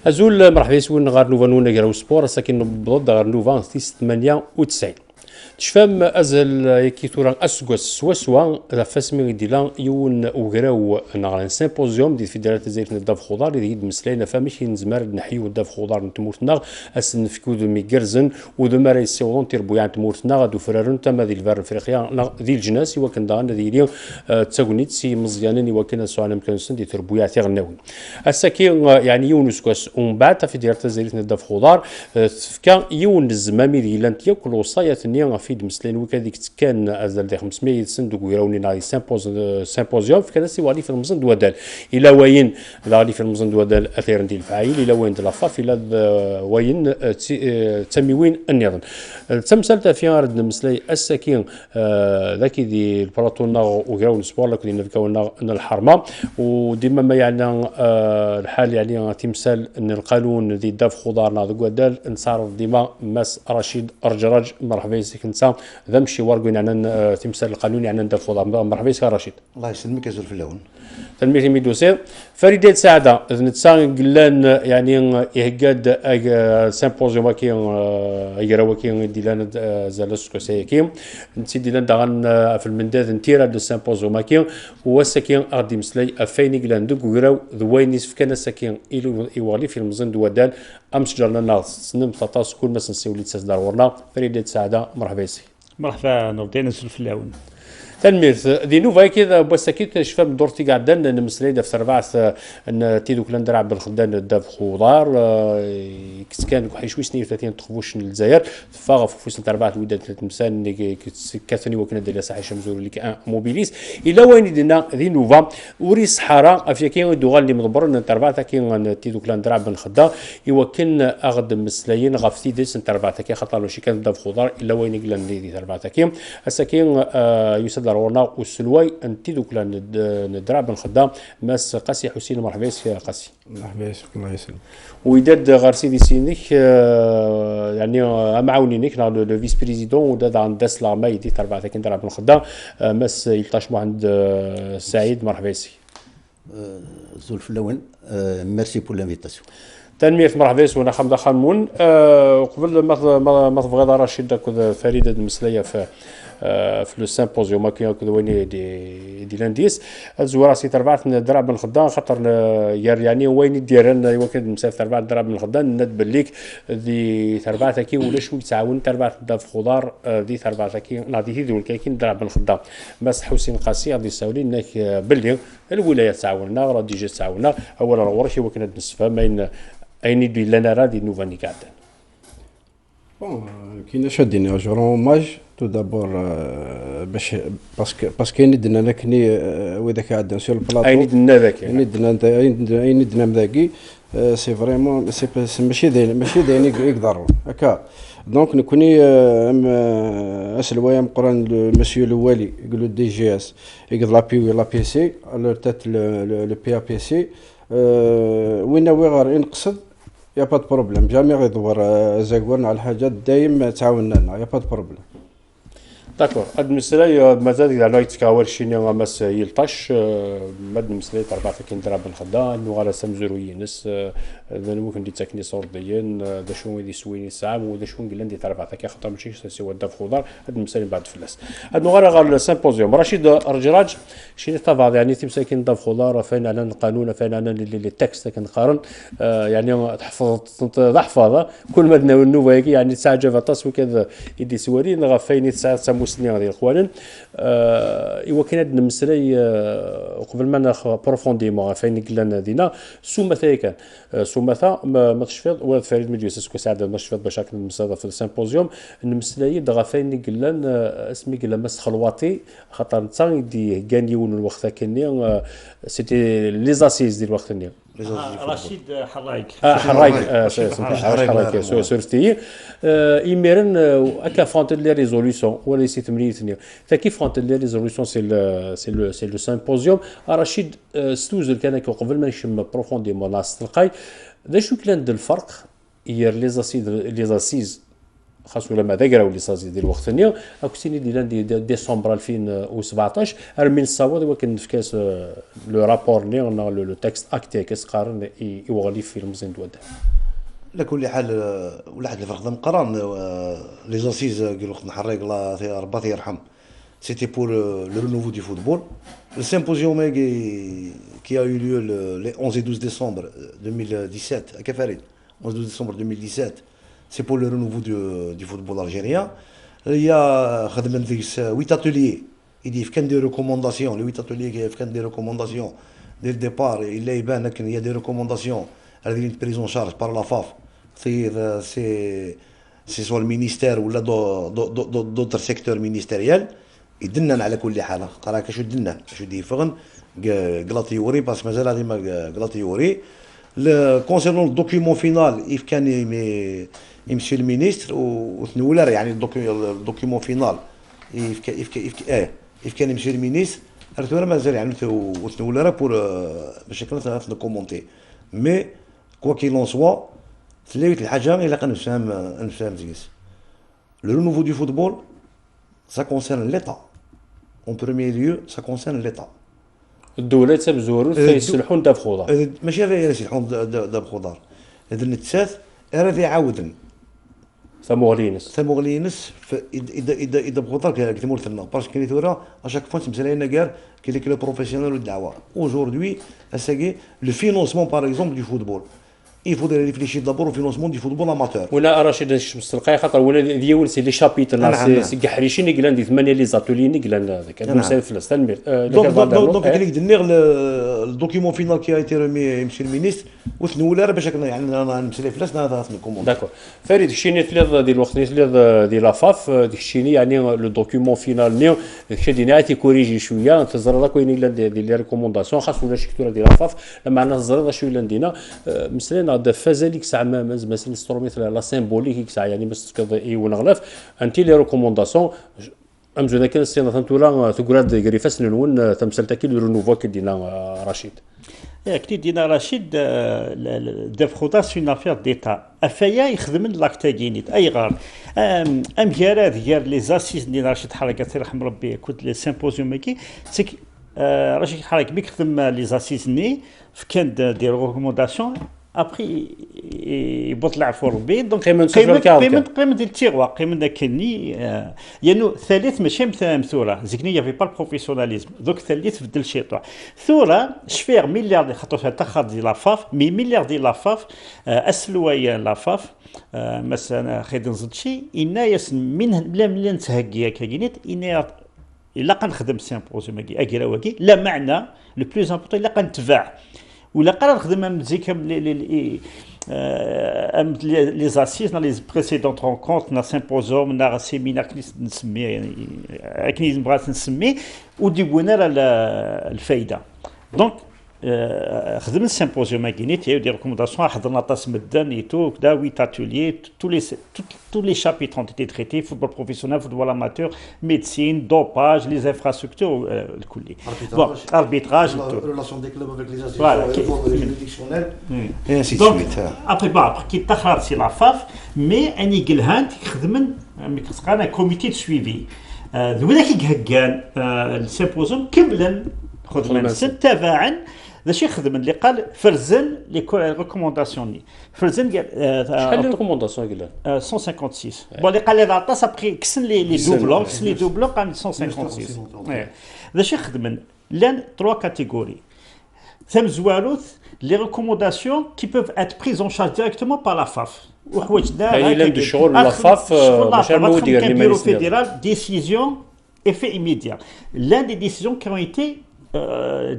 أزول مرحبا يسوون غار نوفا نونا غير سبور ساكن بضد غار نوفا 98 تشفام أزل يكي توران أسقوس سوا ذا فاسمي ديلا يون وغراو نغران سيمبوزيوم دي فيدرالات الجزائر الداف خضار اللي يد مسلاينا فماشي نزمار نحيو الداف خضار نتمورتنا أسن فيكو دو ميغرزن ودو ماري سيولون تيربو يعني تمورتنا غادو فرارون تما ذي الفار افريقيا ذي الجناس وكان داغن ذي اليوم تساقونيت سي مزيانين وكان سوانا مكانسن دي تربو تي غناوي الساكي يعني يونس كوس ومن بعد فيدرالات الجزائر الداف خضار كان يون الزمامي دي لانت ياكل وصايات نيا فيد مسلين وكذيك كان ازال دي 500 صندوق ويراوني ناي سيمبوزيوم كان سي والي في المزن دوادال الى وين والي في المزن دوادال اثير ندير الفعايل الى وين دلافاف الى وين تسميوين النظام تمثلت في ارض مسلي السكين ذاك دي البلاطونا وغراون سبور لك اللي نفكاونا الحرمه وديما ما يعني الحال يعني تمثال ان القانون ذي داف خضارنا دوادال نصار ديما ماس رشيد ارجراج مرحبا يسك نسا ذمشي ورقون يعني تمثال القانون يعني ندير خضار مرحبا يسك رشيد
الله يسلمك يا زول في اللون
تنميتي ميدوسير فريدة سعادة نتسان قلان يعني يهقاد سيمبوزيوم كي يراو كي ديلان زالسكو سيكيم نتي ديلان دغن في المنداد نتيرا دو سيمبوزيوم كي وسكين اردي مسلي افيني قلان دوك وراو ذوينيس فكان سكين يوالي في المزن دوادال امس جرنا ناس سنم 13 كل ما سنسيو لي تسدار ورنا فريدة سعادة مرحبا يسي
مرحبا نوردين نسول في اللون
تنميرث دي نوفا كذا بس اكيد شفام دورتي قاعدين نمسلي دفتر رباعث ان تيدو كلان درع بالخدان داف خضار كان حيشوي سنين 30 تخفوش الجزائر فاغ فوس نتاع رباعث ودات تمسان كاثني وكنا ديال ساحه شمزور اللي موبيليس الى وين دينا دي نوفا وري صحراء افيكين دوغال اللي مضبر نتاع رباعث كي تيدو كلان درع بالخدا يوكن اغد مسليين غفتي ديس نتاع رباعث كي خطر شي كان داف خضار الى وين قلنا دي رباعث كي السكين يسد ضرورنا والسلوي انت دوك ندرع بن خدام ماس قاسي حسين مرحبا يا قاسي
مرحبا يا الله يسلمك
ويداد غير سيدي سينيك يعني معاونينك لو فيس بريزيدون وداد عند داس لا مايدي تربع كي ندرع بن خدام ماس يلطاش عند سعيد مرحبا يا
زول في اللون. ميرسي بور لانفيتاسيون.
تنمية مرحبا وانا حمد خانمون. قبل ما تبغي رشيد فريدة المسلية في لو سيمبوزيوم كي ويني دي لانديس الزوار سي تربعت دراب من الخدام خاطر يعني وين ديرن يمكن مسافه تربعت دراب من الخدام ندبل ليك دي تربعت كي ولا شوي تعاون تربعت داف خضار دي تربعت كي نادي هذي والكاين دراب من الخدام بس حسين قاسي غادي يساولي انك بلي الولايات تعاوننا راه ديجا تعاوننا اولا راه ورشي وكنا نصفها ما اين دي لنا راه دي نوفاني قاعدين
بون كاين شادين جورون ماج تو دابور باش باسكو ندنا لكني واذا قاعد سور البلاطو
اين ندنا ذاك
اين ندنا ذاكي سي فريمون سي ماشي داين يقدروا هكا دونك نكوني اسلوايا مقران المسيو الوالي يقولوا دي جي اس يقدر لا بي لا بي سي على تات لو بي بي سي وين غير ينقصد يا با بروبليم جامي غيدور زاكورنا على الحاجات دايم تعاوننا لنا يا با بروبليم.
داكور هاد المسألة مازال إذا لا يتكاور شيني غامس يلطش هاد المسألة تربع كاين دراب الخدان وغالا سمزرو ينس إذا ممكن دي تكني صور ديان دا شو يدي سويني ساعة ودا شو نقول دي تربع كي خاطر ماشي سوى داف خضار هاد المسألة بعد فلاس. هاد نغارا غال سيمبوزيوم رشيد الرجراج شيني طبعا يعني تمساكين داف خضار فين على القانون فين على التكست كنقارن يعني تحفظ كل ما دنا يعني ساعة جافطاس وكذا يدي سواري نغفيني ساعة سنين غادي اخوانا ايوا كاين هاد المساله قبل ما ناخذ بروفونديمون فين قلنا دينا سومثا كان سومثا ما تشفيض ولا فريد مديوس اسكو سعد ما تشفيض باش راك المساله في السيمبوزيوم المساله دغا فين قلنا اسمي قلنا مس خلواتي خاطر نتا يدي كانيون الوقت كاني سيتي لي زاسيز ديال الوقت كاني
رشيد حرايق
حرايق سورتي يمرن اكا فونت لي ريزوليوشن ولا سي تمريتني فكيف فونت لي ريزوليوشن سي لو سيمبوزيوم رشيد ستوزل كان قبل ما نشم بروفونديمون لاص تلقاي ذا شو كان الفرق ير لي زاسيز خاصو لما ذاكراو لي سازي ديال الوقت الثاني اكو سيني ديال ديسمبر 2017 من الصواد وكان في كاس لو رابور نيغنا لو تكست اكتي كاس قارن يوغلي في المزين دواد
على كل حال ولا حد الفرق مقران لي زاسيز قالوا خدنا حريق الله ربي يرحم c'était pour le renouveau du football. Le symposium qui a eu lieu les 11 et 12 décembre 2017 à Kafarid, 11 et 12 décembre 2017. C'est pour le renouveau du football algérien. Il y a 8 ateliers. Il dit qu'il y a des recommandations. Les 8 ateliers qui ont des recommandations dès le départ. Il y a des recommandations prises en charge par la FAF. C'est soit le ministère ou d'autres secteurs ministériels. يدلنا على كل حال قرا كشو دلنا شو دي فغن غلاطيوري باسكو مازال هذه ما غلاطيوري كونسيرنون الدوكيومون فينال اف كان يمشي المينيستر وثنولر يعني الدوكيومون فينال اف كان يمشي المينيستر راه مازال يعني وثنولر بور باش كنا نكومونتي مي كوا كي لون سوا تلاقيت الحاجه الا كنفهم زيس لو رونوفو دو فوتبول ça concerne l'État. En premier lieu, ça concerne l'État.
الدولة تبزوروا يسلحون داب خضار.
ماشي غير يسلحون داب خضار. هذا النتسات راه يعاودن. ثموغلينس إذا بخضار كتمول ثنا باسكو كاين ثورة اشاك فوا تمسالينا كاع كاين لي كلوب بروفيسيونيل والدعوة. Aujourd'hui, c'est le financement par exemple du football. Il faudrait réfléchir d'abord au financement du football amateur.
ولا رشيد السلقاي خاطر ولا ديول سي لي شابيتر سي كحريشين يقلان دي 8 لي زاتولين يقلان هذاك المسائل في الستانمير
دونك كليك دنيغ الدوكيومون فينال كي ايتي ريمي مسيو المينيستر وثنولا باش يعني انا نمسلي فلاسنا هذا نكومون
داكور فريد شيني ثلاث ديال الوقت ثلاث ديال لافاف ديك الشيني يعني لو دوكيومون فينال نيو داكشي دينا تيكوريجي شويه تزرر كاين الا ديال لي ريكومونداسيون خاص ولا شكتوره ديال لافاف لما عندنا تزرر شويه لندينا مسلينا دا فازاليك ساعه مثلا ستروميت لا سيمبوليك ساعه يعني بس كذا اي ونغلف انتي لي ريكومونداسيون امزو ذاك السنه ثنتولا تقراد غريفاس نون تمثلتك لو رونوفو كدينا رشيد
كي دينا رشيد داف خضار سي نافير ديتا افايا يخدم لاكتاكينيت اي غار ام جارات ديال لي زاسيس ديال رشيد حركه يرحم ربي كنت لي سيمبوزيوم كي رشيد حراك بك خدم لي زاسيزني كان دي ريكومونداسيون ابري يبط لعب فور البيت دونك قيمه ديال التيغوا قيمه كني يعني ثالث ماشي مثوره زكني يافي با البروفيسيوناليزم دوك ثالث بدل شي طوع ثوره شفير مليار ديال خاطر تاخر ديال لافاف مي مليار ديال لافاف اسلويا لافاف مثلا خيدن زد شي إنا يسن من بلا ملي نتهكيا كاينيت إنا الا كنخدم سيمبوزيوم اكيرا واكي لا معنى لو بلوز امبورطون الا كنتبع ولا قرر نخدم مزيكا لي زاسيز لي بريسيدونت رونكونت نا سيمبوزيوم نا سيمينار نسميه يعني كني بغات نسميه وديبونا الفايده دونك خدمت السيمبوزيوم كاينيت هي دي ريكومونداسيون حضرنا طاس مدن اي تو كدا 8 اتوليي tous les chapitres ont été traités football professionnel football amateur médecine dopage les infrastructures الكلي bon arbitrage
relation des clubs avec les associations juridictionnelles et ainsi de suite
après كي تخرج سي لافاف مي اني قلهان تخدم مي كتلقى كوميتي دو سويفي ذولا كي هكان السيمبوزيوم كملا خذ من تبعا ذا شي خدم اللي قال فرزن لي ريكومونداسيون فرزن قال
شحال لي ريكومونداسيون قال
156 بون اللي قال لي العطاس ابخي كسن لي دوبلون قال 156 ذا شي خدم لان 3 كاتيجوري ثم زوالوث les recommandations qui peuvent être prises en charge directement par la FAF.
يعني لان الشغل لا فاف باش نعملوا ديال لي
مينيستير fédéral décision effet immédiat. L'un des décisions qui ont été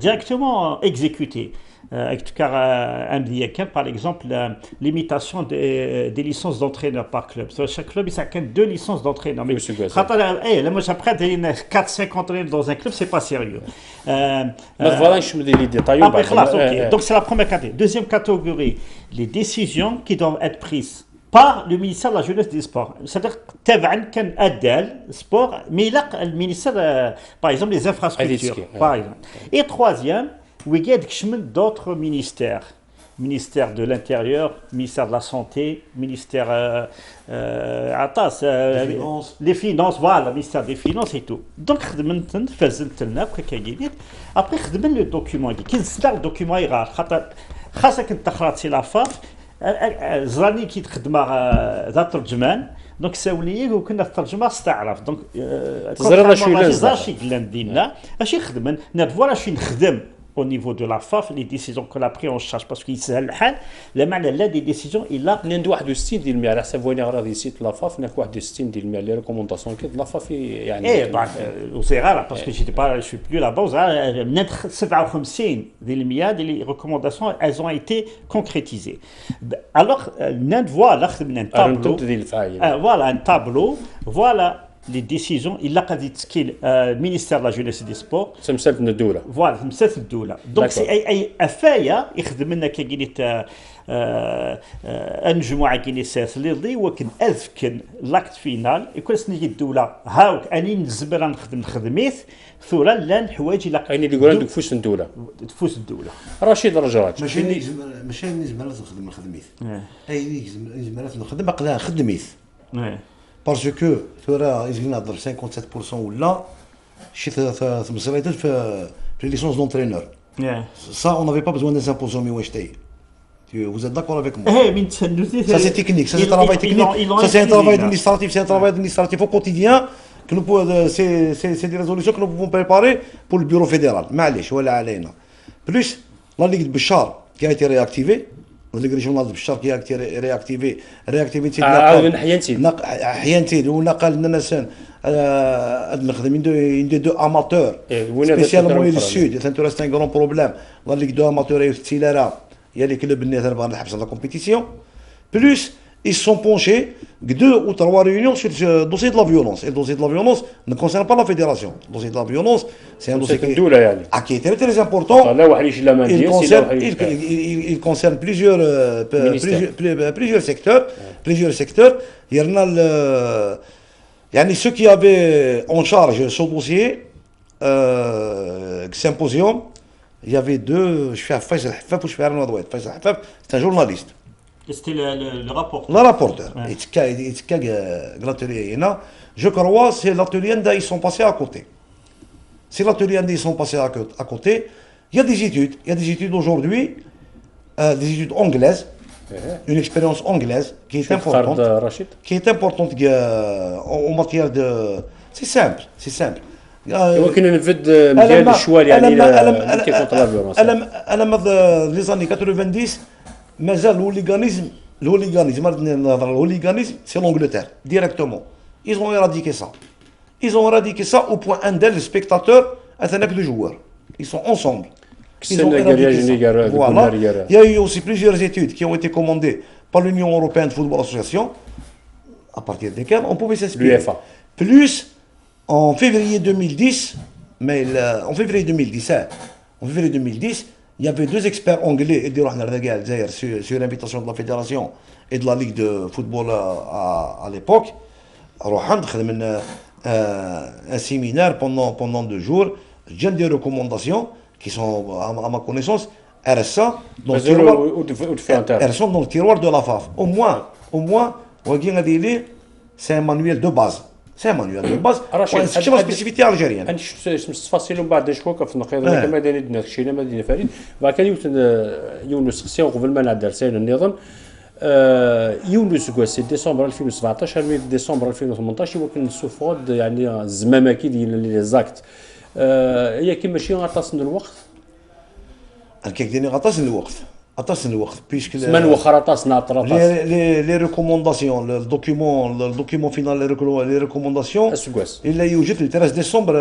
directement exécutées. Car par exemple la limitation des licences d'entraîneur par club. Chaque club il a 2 licences d'entraîneur. Mais moi après 4-5 entraîneurs dans un club c'est pas sérieux. Donc c'est la première catégorie. Deuxième catégorie, les décisions qui doivent être prises par le ministère de la Jeunesse et des Sports. C'est-à-dire كان أدال sport mais là le ministère par exemple les infrastructures par exemple. Et troisième il y a d'autres ministères. Ministère de l'Intérieur, ministère de la Santé, ministère les Finances, voilà, ministère des Finances et tout. Donc, après, le document, le document est rare. La FAF, زراني كي تخدم ذا الترجمان دونك ساولني وكنا الترجمه استعرف دونك
زرنا شي لازم
شي ديالنا اش يخدم نفوالا شي نخدم au niveau de la FAF, les décisions qu'on a prises en charge parce qu'il s'est le mal là des décisions il a
ند 61 ديال المية على حسب وين غادي يسيت لا فاف ناك 61 ديال المية لي ريكومونداسيون كي لا فاف يعني
ايه سي رار باسكو جيتي با جو سوي بلو لا باز من 57 ديال المية ديال لي ريكومونداسيون elles ont été concrétisées alors ند فوالا خدمنا تابلو voilà un tableau voilà les décisions il a قد يتسكيل ministère de la jeunesse et des sports
مسالة الدولة
فوالا مسالة الدولة دونك سي اي افايا يخدم لنا كاينيت المجموعه كاينين ساس اللي وكن اذكن لاكت فينال يكون سنجي الدوله هاوك اني نزبر نخدم خدميت ثورا لان حوايج لا
كاين اللي يقول عندك فوس الدوله
تفوس الدوله
رشيد رجرات
ماشي نزبر نخدم خدميت اي نزبر نخدم بقى خدميت باسكو ثورا يجي نهضر 57% ولا شي 5 في ليسونس دونترينور ça on n'avait pas besoin d'un imposant mais wesh vous êtes d'accord avec moi ça c'est technique ça c'est un travail technique ça c'est un travail administratif au quotidien que nous pouvons c'est des résolutions que nous pouvons préparer pour le bureau fédéral معليش ولا علينا plus la ligue de Bachar qui a été réactivée la ligue régionale de Bachar qui a été réactivée حيانتي ونقل لنا مثلا نخدم دو اماتور سبيسيالمون للسود ثانتو راست ان غران بروبليم لا ليغ دو اماتور يستيلارا يا لي كلوب اللي باغا نحبس لا كومبيتيسيون بلوس ils sont penchés 2 ou 3 réunions sur le dossier de la violence. Et le dossier de la violence ne concerne pas la fédération. Le dossier de la violence, c'est un dossier qui est très important. Il concerne plusieurs secteurs. Il y en a ceux qui avaient en charge ce dossier, symposium, il y avait 2, je fais Faisal Hafaf ou je fais Arnaud Douet. Faisal Hafaf, c'est un journaliste.
C'était le rapporteur.
Le rapporteur. Je crois que c'est l'atelier ils sont passés à côté. Si l'atelier Andy sont passés à côté, il y a des études aujourd'hui, des études anglaises, une expérience anglaise qui est importante, en matière de... C'est simple.
ولكن نفد مزيان الشوال يعني كي كونتر لا فيولونس.
انا لي زاني 90 مازال الهوليغانيزم سي لونجلتير ديريكتومون. Ils ont éradiqué ça au point un des spectateurs avec deux joueurs. Ils sont ensemble. Ils ont éradiqué ça. Voilà. Il y a eu aussi plusieurs études qui ont été commandées par l'Union Européenne de Football Association, à partir desquelles on pouvait s'inspirer. Plus, en février 2010, en février 2010, il y avait deux experts anglais sur l'invitation de la fédération et de la ligue de football à l'époque. Un séminaire pendant 2 jours. J'ai des recommandations qui sont, à ma connaissance, elles sont dans le tiroir de la FAF. Au moins, c'est un manuel de base. C'est une spécificité algérienne.
أنا شفت تفاصيل بعد شكوكه في النقيض كما دينا شينا مدينه فريد وكان يونس خصيو قبل ما نعدل سير النظام يونس كواسي ديسمبر 2017 مي ديسمبر 2018 يمكن السفود يعني الزمامه كي ديال لي زاكت هي كي ماشي غطاسن الوقت
كيك ديني غطاسن الوقت puisque
سمان واخا غطاسنا طراطاس
les recommandations le document final les recommandations il a يوجد le 13 décembre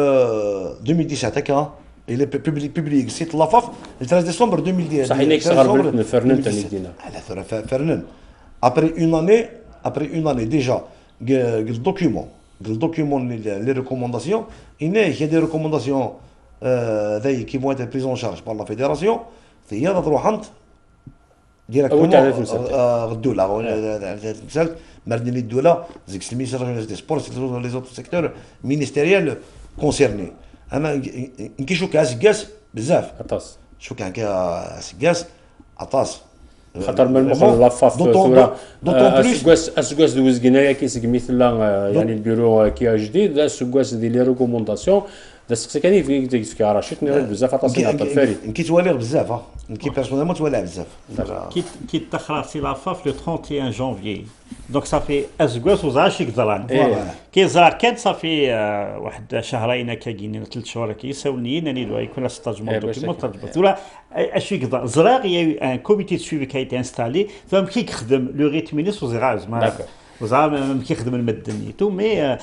2017 هكا il est publié site la FAF le 13 décembre 2010
صح هناك صغر بلد فرنن تاني دينا
على فرنن après une année déjà le document les recommandations il y a des recommandations qui vont être prises en charge par la fédération هي تروح عند ديريكتومون الدوله مردين الدوله زيك المينيستير دي سبور لي زوت سيكتور مينيستيريال كونسيرني اما نكيشو كاس بزاف عطاس شو كان كاس عطاس
خاطر من المخرج لافاف صوره اسكواس دوز كنايا كيسك مثل يعني البيرو كي جديد اسكواس ديال لي ريكومونداسيون داس كان في راشد نيرد بزاف عطاسنا الفريد
كي توالي بزاف كي بيرسونيلمون توالي بزاف
كي تخرج في لافاف لو 31 جانفي دونك صافي اسكواس وزاشيك زران كي زرا كان صافي واحد شهرين كاين 3 شهور كيساوني ناني دو يكون ستاجمون دوكيمون ترجبت ولا اش يقدر زرا يا ان كوميتي دو سويفي كايتي انستالي فهم كيخدم لو ريتمينيس وزراز ما وزعما كيخدم المدنيتو مي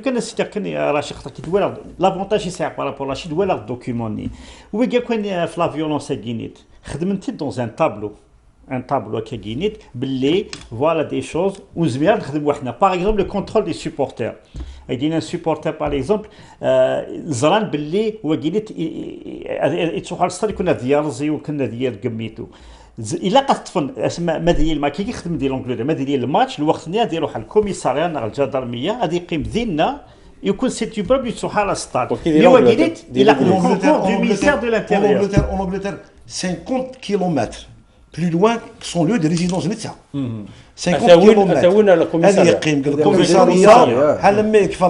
كان كان راه شي خطره كيتوالى لافونتاج يساع بارابور لاشي دوالى الدوكيموني وي كان في لا فيولونس كاينيت خدمتي دون ان طابلو كاينيت باللي فوالا دي شوز وزمير نخدم وحنا باغ اكزومبل لو كونترول دي سوبورتير كاين سوبورتير باغ اكزومبل زران باللي هو كاينيت يتسوق السطر كنا ديالزي وكنا ديال قميتو الا قطفن اسماء ما ديال ما كيخدم ديال لونجلتير ما ديال الماتش الوقت نيا ديالو بحال الكوميساريا نغ الجدرميه غادي يقيم ديالنا يكون سيتي بروب يتسوق على السطاد اللي هو كاينيت الى الكونكور دو مينيستير دو لانتيريور
en Angleterre 50 km plus loin que son lieu de résidence نتاع 50 كيلومتر هذه يقيم الكوميساريه بحال ما يكفى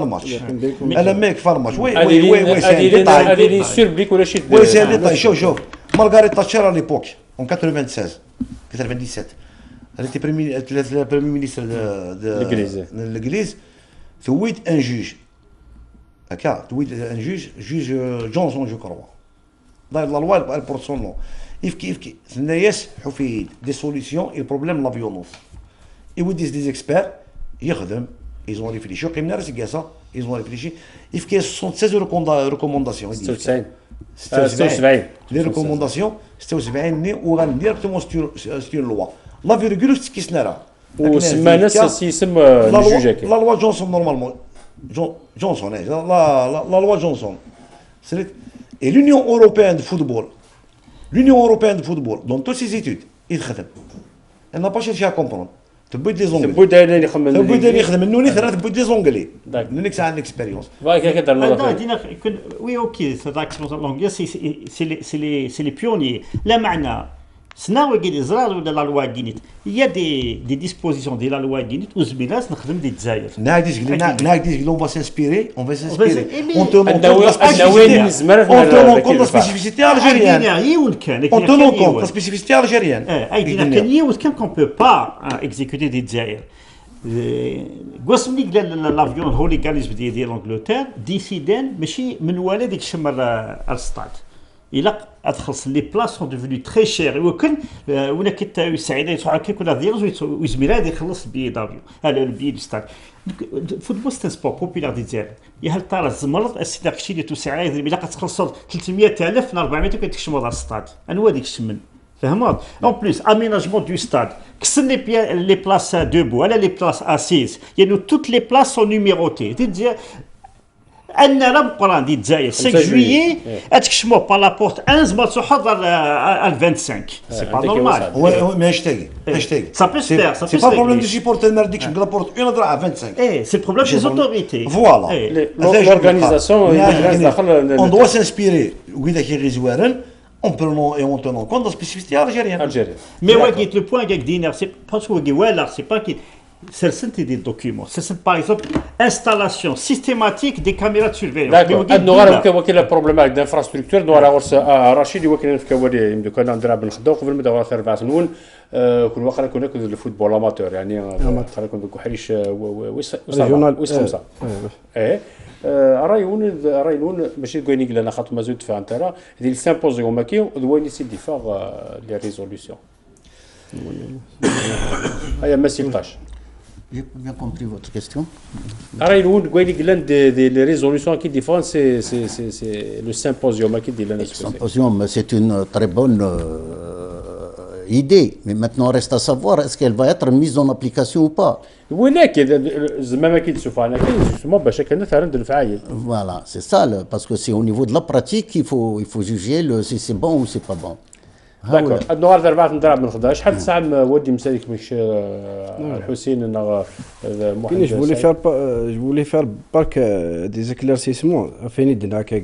الماتش وي
هذه لي سوربليك ولا شي
وي سي ديتاي شوف مارغاريت تاتشر à l'époque en 97 elle était premier ministre de l'Église ثويت ان جوج هكا ثويت ان جوج جونسون جو كروا داير لا لوا بور سون نو كيف الناس حفيد دي سوليسيون اي بروبليم لا فيولونس يوديز دي اكسبير يخدم ils ont réfléchi قيمنا راه سكاسا ils ont réfléchi كاين 76 ريكومونداسيون
76
لي ريكومونداسيون 76 وغندير ديريكتومون ستير لوا لا فيرغول كيسنا راه
وسمانا سيسم الجوج هكا
لا لوا جونسون نورمالمون جونسون لا لوا جونسون سيت et l'Union européenne de football dans toutes ses études يخدم elle n'a pas cherché à comprendre تبويد لي زونغلي
تبويد اللي يخدم
تبويد اللي يخدم نوني ثلاث تبويد لي زونغلي نوني كاع عندك اكسبيريونس
فاك كدر
نورا دينا وي اوكي سي لاكسبيريونس لونغلي سي لي بيوني لا معنى سنا وكي زرار ولا لا لوا كينيت هي دي ديسبوزيسيون ديال لا لوا كينيت وزميلات نخدم دي الجزائر
ناقديش قلنا اون فا سانسبيري اون
on
تونون كونت سبيسيفيسيتي الجيريان on تونون كونت سبيسيفيسيتي الجيريان
ايدينا كان هي وكان كون بو با اكزيكوتي دي الجزائر قسم لي قال لافيون هوليغانيزم ديال انجلتير ديسيدان ماشي من ولا ديك الشمر الستاد إلا أدخلص لي بلاص سون ديفوني تري شير وكن ولا كنت سعيد يصحى كيك ولا ديالز ويزميل هذا يخلص البي دافيو هذا البي دو ستاد فوتبول ستان سبور بوبيلار دي الجزائر يا هل طال الزمرد السيد داكشي اللي توسع إلا كتخلصوا 300,000 من 400 كتكشموا دار الستاد أنا هو ديك الشمن فهمت اون بليس اميناجمون دو ستاد كسر لي بلاص دوبو على لي بلاص اسيز يعني توت لي بلاص سون نيميروتي ان راه مقران ديال الجزائر 5 جويي اتكشموا با لابورت 11 ما تحضر ال 25 سي با نورمال
هو ماشي
ça peut se faire
c'est pas problème de supporter ما رديكش بلا بورت اون درا 25
سي بروبليم دي زوتوريتي
فوالا
لورغانيزاسيون
on doit s'inspirer وإذا كاين غير زوارن on peut en tenant compte de la spécificité algérienne.
Mais ouais, le point avec Diner, c'est parce que voilà, c'est pas que c'est des documents. C'est par exemple installation systématique des caméras de surveillance.
D'accord. Nous avons un problème avec l'infrastructure. Nous avons Rachid qui est في كوالي يمكن كنا نضرب الخدمة قبل ما دورة 4 سنين كنا واخا كنا الفوتبول اماتور يعني واخا كنا كحريش وسخمسة رايون ماشي كوينيك لنا خاطر ما زود فيها انت ديال السيمبوزيوم ماكي دويني سي دي فاغ لي ريزوليسيون هيا ما سيبقاش.
J'ai bien compris votre question.
رايون كوينيك لان دي ريزوليسيون كي ديفون سي لو سيمبوزيوم كي ديال لنا
السيمبوزيوم c'est une très bonne idée, mais maintenant reste à savoir est-ce qu'elle va être mise en application ou pas.
ولكن زعما ما كيدسوا انا كاين باش كان ثارند الفعايل.
Voilà, c'est ça parce que c'est au niveau de la pratique qu'il faut juger si c'est bon ou c'est pas bon.
داكور النهار 4 نضرب من خدا شحال ساعه ودي مسالك مش الحسين انا
محمد je voulais faire parc des éclaircissements فين يدنا هكا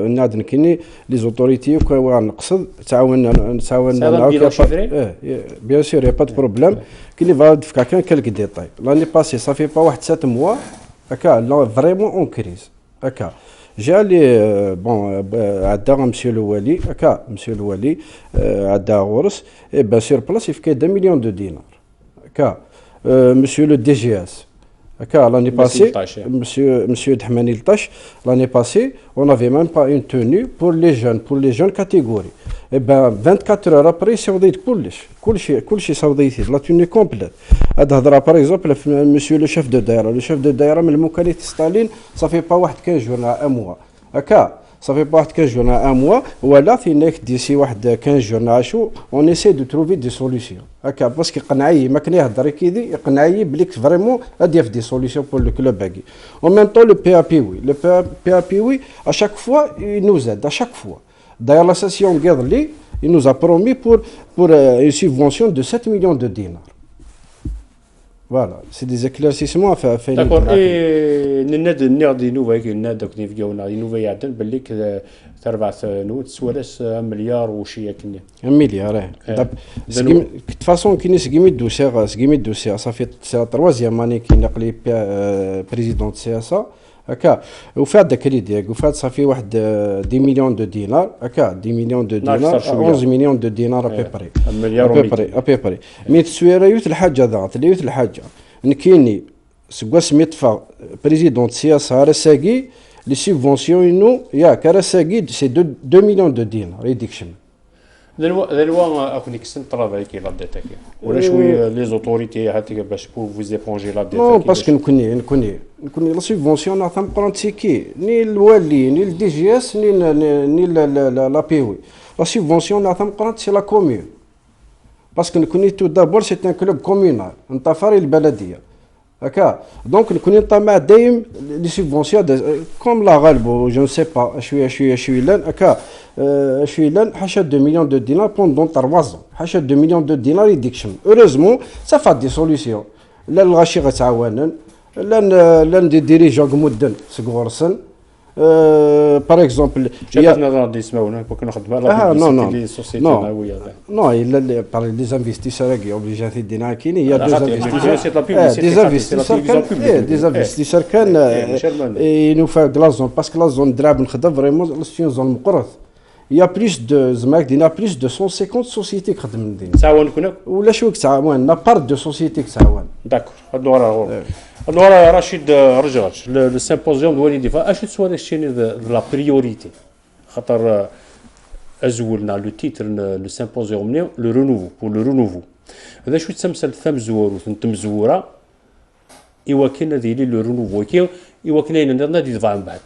نادن كيني لي زوتوريتي وكا نقصد تعاوننا بيان سور يا با دو بروبليم كاين فالد في كالك ديتاي لاني باسي صافي با واحد 7 موا هكا لا فريمون اون كريز هكا جا لي بون عدا مسيو الوالي هكا مسيو الوالي عدا غورس اي بيان سور بلاص يفكا 2 مليون دو دينار هكا مسيو لو دي جي اس Car l'année passée, monsieur Dhamani Ltache, l'année passée, on n'avait même pas une tenue pour les jeunes catégories. Et bien, 24 heures après, c'est كلشي سوديتي la tenue complète. هذا par exemple, monsieur le chef de daïra, من المكاليت ستالين, ça fait pas واحد 15 jours, un mois. Ça fait pas 15 jours, un mois, ou alors d'ici 15 jours, on essaie de trouver des solutions. Parce que ما كان يهضر كيدي يقنعي بليك فريمون غادي يف دي سوليسيون بور لو كلوب باكي. En même temps le PAPoui, à chaque fois il nous aide, à chaque fois. D'ailleurs l'association Guerli, il nous a promis pour une subvention de 7 millions de dinars. Voilà, c'est des éclaircissements à faire.
D'accord. Et نناد دي نوفا كي ناد كني فيونا دي نوفا يعدن بالليك تربع نوت سوالس مليار وشي كني
1 مليار de toute façon كي سكيمي دوسير صافي سي تروازيام اني كي نقلي بريزيدون سي اس هكا وفات داك ديالك وفات صافي واحد 10 مليون دو دينار هكا 10 مليون دو دينار 11 مليون دو دينار ابي بري مي تسويره يوت الحاجه ذات ليوت الحاجه نكيني سكواس ميطفا بريزيدون سي اس راساكي لي سوبفونسيون انو يا كراساكي سي 2 مليون دو دينار يديك شنو
دلوا اكوني كسن طرافاي كي لا ديتا كي ولا شوي لي زوتوريتي هاتي باش بو فوز ايبونجي لا ديتا
نو باسكو نكوني لا سوبفونسيون نعطيهم برانتيكي ني الوالي ني الدي جي اس ني لا بيوي لا سوبفونسيون نعطيهم قرانت سي لا كومون باسكو نكوني تو دابور سي ان كلوب كومونال نطفاري البلديه هكا دونك نكون نطمع دايم لي سوبفونسيون كوم لا غالبو جو نسي با شويه لان هكا شويه لان حاشا 2 مليون دو دينار بوندون 3 ans حاشا 2 مليون دو دينار يديك شم هوريزمون سا فا دي سوليسيون لا الغاشي غتعاونن لا دي ديريجون مدن سكورسن باغ اكزومبل
شبابنا غادي يسمعونا كنا نخدموا على
نو
سوسيتي ناويه
نو الا باغ لي زانفيستيسور كي اوبليجاتي دينا كاين هي دي زانفيستيسور كان ينوفا كلازون باسكو لازون دراب نخدم فريمون سي زون مقرث Il y a plus de زعما دينا plus de 150 sociétés كخدم مدينة.
تعاون كنا
ولا شو كتعاون نا بار دو سوسيتي كتعاون.
داكور هاد النهار رشيد رجعت لو سيمبوزيوم ديال الدفاع اش تسوى هذا الشيء لا بريوريتي خاطر ازولنا لو تيتر لو سيمبوزيوم لو رونوفو بور لو رونوفو هذا شو تسمى ثم زوار وتمزوره ايوا كاين هذه لو رونوفو ايوا كاين نادي دفاع من بعد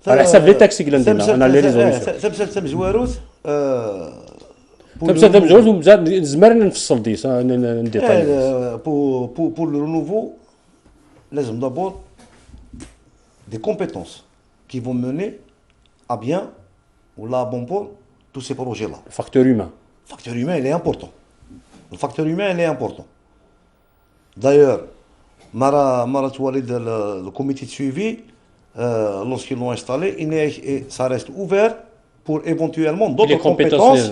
على حسب لي تاكسي اللي عندنا انا لي ريزوليسيون
تم زواروت
تم زواروت ومزاد زمرنا نفصل ديس ندير
بور لو رونوفو لازم d'abord des compétences qui vont mener à bien ou à bon port tous ces projets là.
Facteur humain.
Facteur humain il est important. Le facteur humain il est important. D'ailleurs Mara Toualid le comité de suivi lorsqu'ils l'ont installé, ça reste ouvert pour éventuellement d'autres compétences.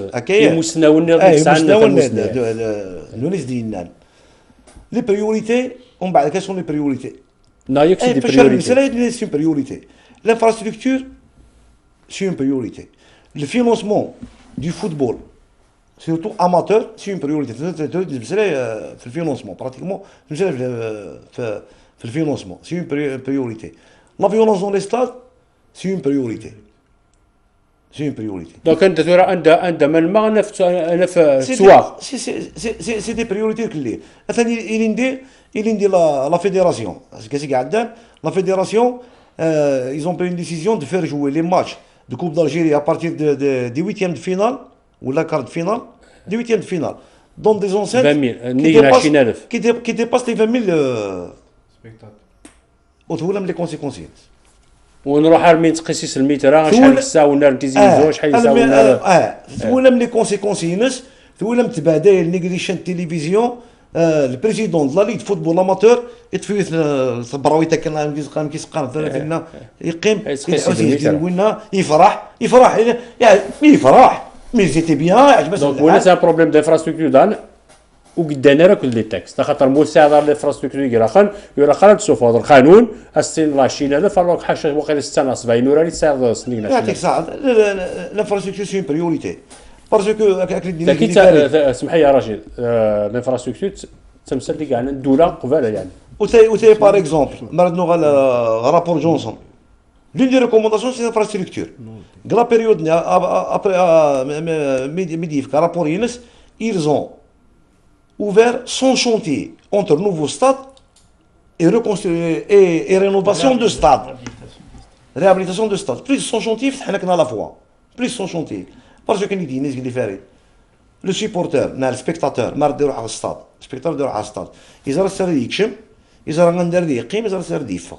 Les priorités, quelles sont les priorités? C'est une priorité. L'infrastructure, c'est une priorité. Le financement du football, surtout amateur, c'est une priorité. C'est le financement, pratiquement, le financement, c'est une priorité. La violence dans les stades, c'est une priorité. C'est une priorité.
Donc,
c'est des priorités clés. Il y a la fédération. La fédération, ils ont pris une décision de faire jouer les matchs de Coupe d'Algérie à partir des huitièmes de finale, ou la quart de finale, des huitièmes de finale, dans des enceintes qui dépassent les 20 000 spectateurs. وتولم لي كونسيكونسيز
ونروح ارمين تقيسيس المتر شحال يساونا التيزيزو شحال يساونا
تولم لي كونسيكونسيز تولم تبادل نيغريشن تيليفزيون البريزيدون دو لا ليغ فوتبول اماتور يتفيت البراويته كان كيسقام فينا يقيم يدير يفرح يعني يفرح مي سيتي بيان عجبته
دونك ولا سا بروبليم دانفراستركتور دان وقدانا راه كل لي تكست خاطر مساعده للانفراستركتور يراخر تشوف هذا القانون السن لاشين انا فالوك حاجه واقيلا 76 وراني تساعد سنين
يعطيك صح الانفراستركتور سي بريوريتي باسكو
اكيد اسمح لي يا رشيد الانفراستركتور تمثل لي كاع الدوله قباله يعني
وتاي باغ اكزومبل مرضنا رابور جونسون l'une des recommandations c'est l'infrastructure dans la période après Medivh rapport Younes ils ont ouvert 100 chantiers entre nouveaux stades et et rénovation de stades. Réhabilitation de stades. Plus de 100 chantiers, à la fois. Plus de 100 chantiers. Parce que le supporter, le spectateur, le spectateur de le stade. Ils ont resté يكشم, ils ont rendu يقيم, ils ont resté يفا.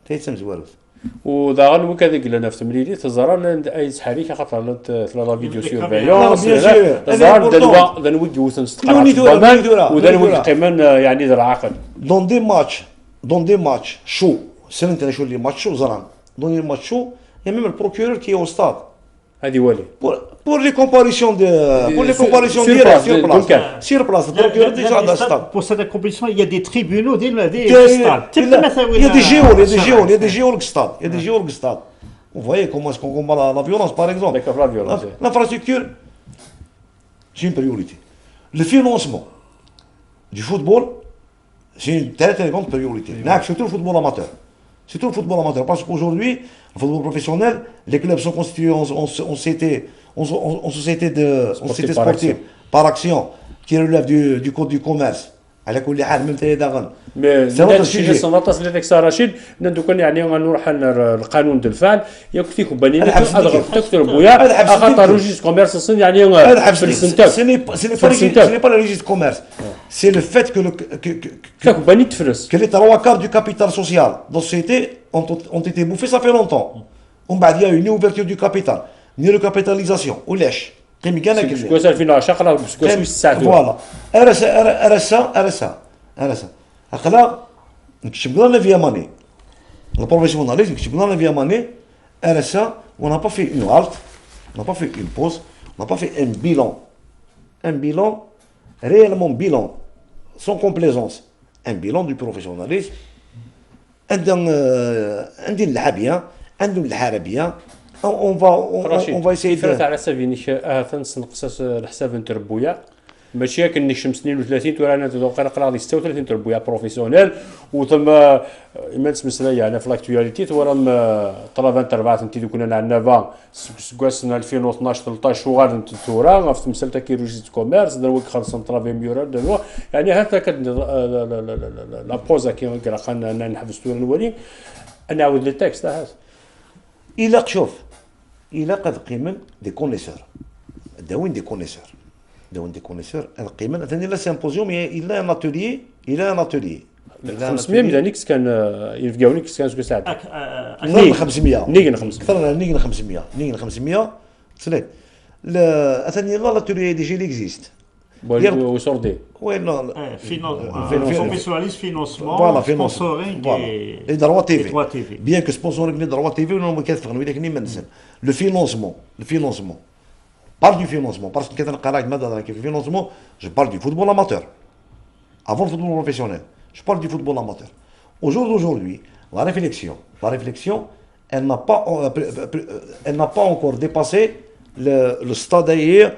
تيتسم زوالوت.
وذا غنو كذا قلنا نفس مليلي تزران اي سحاريك خاطر لا فيديو سيرفيونس تزران ذا نوجي وسنستقرا وذا نوجي كمان يعني ذا العقل
دون دي ماتش شو سنت شو اللي ماتش شو زران دون دي ماتش شو يا ميم البروكورور كي او ستاد
هذه ولي
pour les comparaisons sur place le procureur déjà dans le stade
pour cette compétition il y a des tribunaux des
stades il y a des géologues stade vous voyez comment est-ce qu'on combat la violence par exemple l'infrastructure c'est une priorité le financement du football c'est une très grande priorité surtout le football amateur parce qu'aujourd'hui le football professionnel les clubs sont constitués en société sportive par action qui relève du code du commerce على كل حال من تيداغن
مي شي سنطاس اللي ديك رشيد ندو كان يعني غنروح القانون ديال الفعل ياك فيكم بانين اضغط تكثر بويا خاطر ريجيست كوميرس سن يعني
سي با le registre commerce c'est le fait que
باني تفرس
que les 3/4 du capital social dans cette société ont été bouffés ça fait longtemps ومن بعد il y a une ouverture du capital ni recapitalisation ولاش قيمي كان كذا
سكوسال فينا شقرا سكوس الساعه
فوالا ارسا اقلا نكتشف قلنا فيها ماني Le professionnalisme, pendant la vie année, RSA, on n'a pas fait une halte, on n'a pas fait une pause, on n'a pas fait un bilan. Un bilan, réellement bilan, sans complaisance. Un bilan du professionnalisme. عندنا الحابيه عندهم الحربيه on va essayer
de على سبيل تنقص الحساب نتاع ربويا ماشي كني شمسنين و30 تورا انا دوك نقرا 36 تاع ربويا بروفيسيونيل وثم ما تسمسنا يعني في لاكتواليتي تورا طلب انت 4 انت كنا عندنا 20 سكواسنا 2012 13 وغاد تورا في مساله كيروجيت كوميرس دروك خلصنا طرافي ميورال دابا يعني هكا كد لا بوزا كي قرا نحبس تورا نولي نعاود لي تكست هذا
الى شوف الى قد قيمن دي كونيسور داوين دي كونيسور داون دي كونيسور القيمه ثاني لا سيمبوزيوم الى ان اتوليي الى ان اتوليي
500 ميدانيكس كان يفقاونيكس كان شكون ساعد
اكثر من 500
نيجن 500
اكثر من 500 تسلك لا ثاني لا اتوليي دي جي ليكزيست
وسوردي
وي نو
بروفيسيوناليست فينونسمون
فوالا
سبونسورينغ
لي دروا تي في بيان كو سبونسورينغ لي دروا تي في نو كيتفقن ولكن ما نسن لو فينونسمون parle du financement, parce que quand on parle de financement, je parle du football amateur. Avant le football professionnel, je parle du football amateur. Au jour d'aujourd'hui, la réflexion, elle n'a pas encore dépassé le stade ailleurs,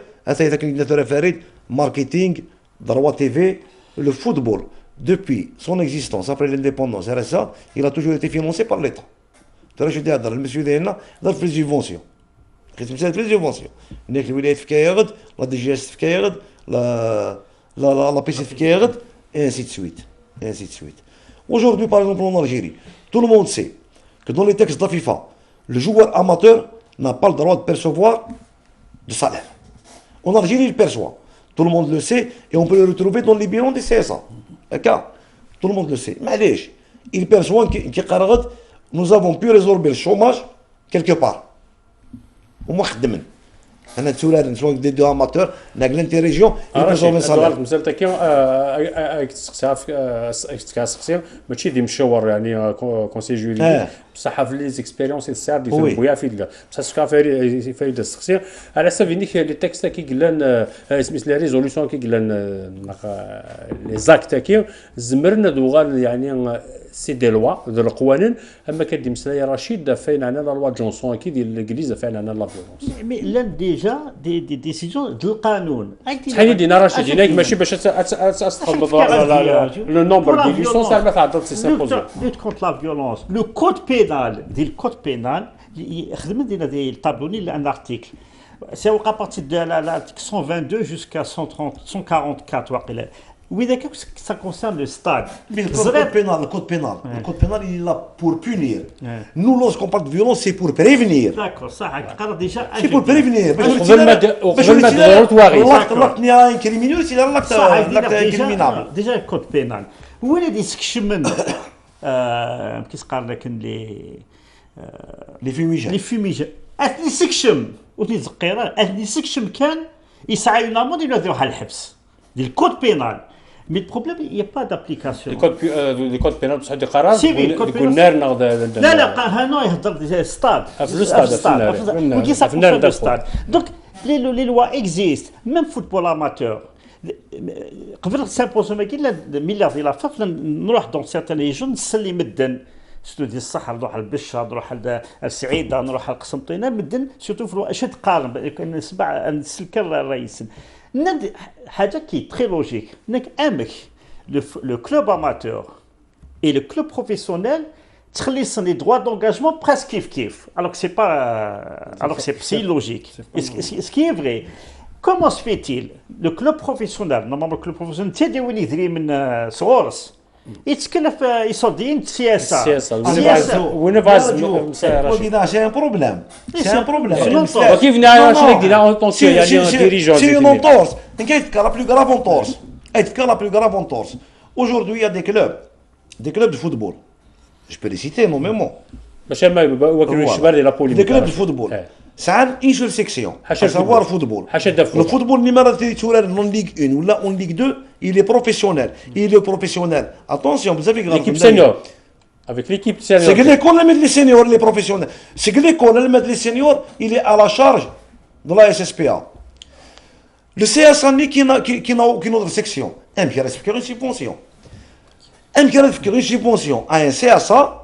marketing, droit TV, le football. Depuis son existence, après l'indépendance, RSA, il a toujours été financé par l'État. Je dis à le monsieur Déna, il a fait des subventions. قسم سالت في زيفونسيون هناك الولايات في كايغد لا دي جي اس في كايغد لا بي سي في كايغد ainsi de suite. Aujourd'hui, par exemple, en Algérie, tout le monde sait que dans les textes de la FIFA, le joueur amateur n'a pas le droit de percevoir de salaire. En Algérie, il perçoit. Tout le monde le sait et on peut le retrouver dans les bilans des CSA. D'accord ? Tout le monde le sait. Mais il perçoit que nous avons pu résorber le chômage quelque part. وما خدمن انا تسولار نسوا دي اماتور ناقلين تي ريجيون يبقاو
صالح مسالتك كيما تسقسي ماشي دي مشاور يعني كونسي جوري بصح في لي زيكسبيريونس يصير دي بويا في دلا بصح كا فريد السقسي على حسب انك لي تكست كي قلنا سميت لي ريزوليسيون كي قلنا لي زاكت كي زمرنا دوغال يعني سي دي لوا ديال القوانين اما كدي مسلايا رشيد فاين عندنا لا لوا جونسون كي ديال الانجليز فاين عندنا لا فيولونس
مي لا ديجا دي ديسيجن ديال القانون
شحال دينا رشيد هناك ماشي باش تخلط لو نومبر دي ليسونس ما تعرض سي سامبوزيون
لوت كونت لا فيولونس لو كود بينال ديال الكود بينال يخدم دينا دي الطابلوني لان ارتيكل سي وقع بارتي دو l'article 122 jusqu'à 144 واقيلا. Oui, d'accord, ça concerne le stade.
Mais le code pénal, il est là pour punir. Nous, lorsqu'on parle de violence, c'est pour prévenir.
D'accord, ça, déjà.
C'est pour prévenir. L'acte criminel, c'est l'acte criminel.
Déjà, le code pénal. Où est les discussions qu'est-ce qu'on appelle
les fumigènes.
Les fumigènes. Les discussions, les discussions كان يسعى ينامون يلوذوا على الحبس. Du code pénal. Mais le problème, il n'y a pas d'application.
Le code pénal, c'est des قرار يكون
لا هنا يهضر ستاد
في الستاد
وكي صافي في الستاد دونك لي لوا اكزيست ميم فوتبول اماتور قبل سامبوزو ما كاين لا مليار ديال الافاق نروح دون سيرتان ريجون نسلي مدن سيتو ديال الصحراء نروح للبشره نروح للسعيده نروح لقسنطينه مدن سيتو في اش تقارن نسمع نسلك الرئيس حاجه كي تري لوجيك انك امك لو كلوب اماتور اي لو كلوب بروفيسيونيل تخلي لي droits d'engagement presque كيف alors que c'est pas alors que c'est illogique ce qui est vrai comment se fait-il le club professionnel normalement le club professionnel تي وين يدري من صغورس يتكلف يصدين السياسه
وين فاز
سي ان بروبليم
كيف نعرف دينا اونطونسيون يعني ديريجون
سي اون اونطونس كاين لا بلو غراف اونطونس لا بلو غراف اونطونس aujourd'hui il y a des clubs de football je peux les citer nommément
باش ما يوكلوا الشباب ديال لابولي
des clubs de football ساعات une seule section à savoir football le football numéro تيتورال non ligue 1 ولا on ligue 2 il est professionnel attention بزاف
l'équipe senior Avec l'équipe
C'est que l'école, les seniors, les professionnels. C'est que l'école, les seniors, il est à la charge de la SSPA. Le CSA qui n'a aucune autre section. Un qui respecte une subvention. Un qui respecte une subvention à un CSA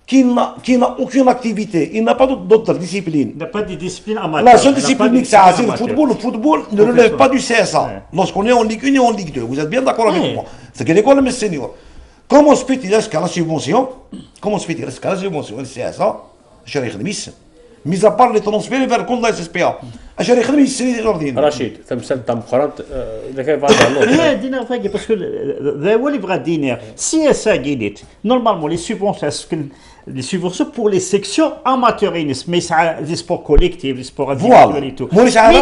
qui n'a aucune activité. Il n'a pas d'autres disciplines.
Il n'a pas de discipline amateur.
La seule discipline, c'est le football. Le football ne relève pas du CSA. Lorsqu'on est en Ligue 1 et en Ligue 2. Vous êtes bien d'accord avec moi? C'est que l'école, les seniors. Comment se fait-il qu'à la subvention, le CSA, mis à part les transferts vers le compte de la SSPA,
رشيد تمثل تم قرنت اذا كان بعد
لا دينا فاكي باسكو ذا هو اللي بغا دينير سي اس ا قيلت نورمالمون les subventions pour les sections amateuristes mais ça des sports collectifs les sports individuels et tout mais ça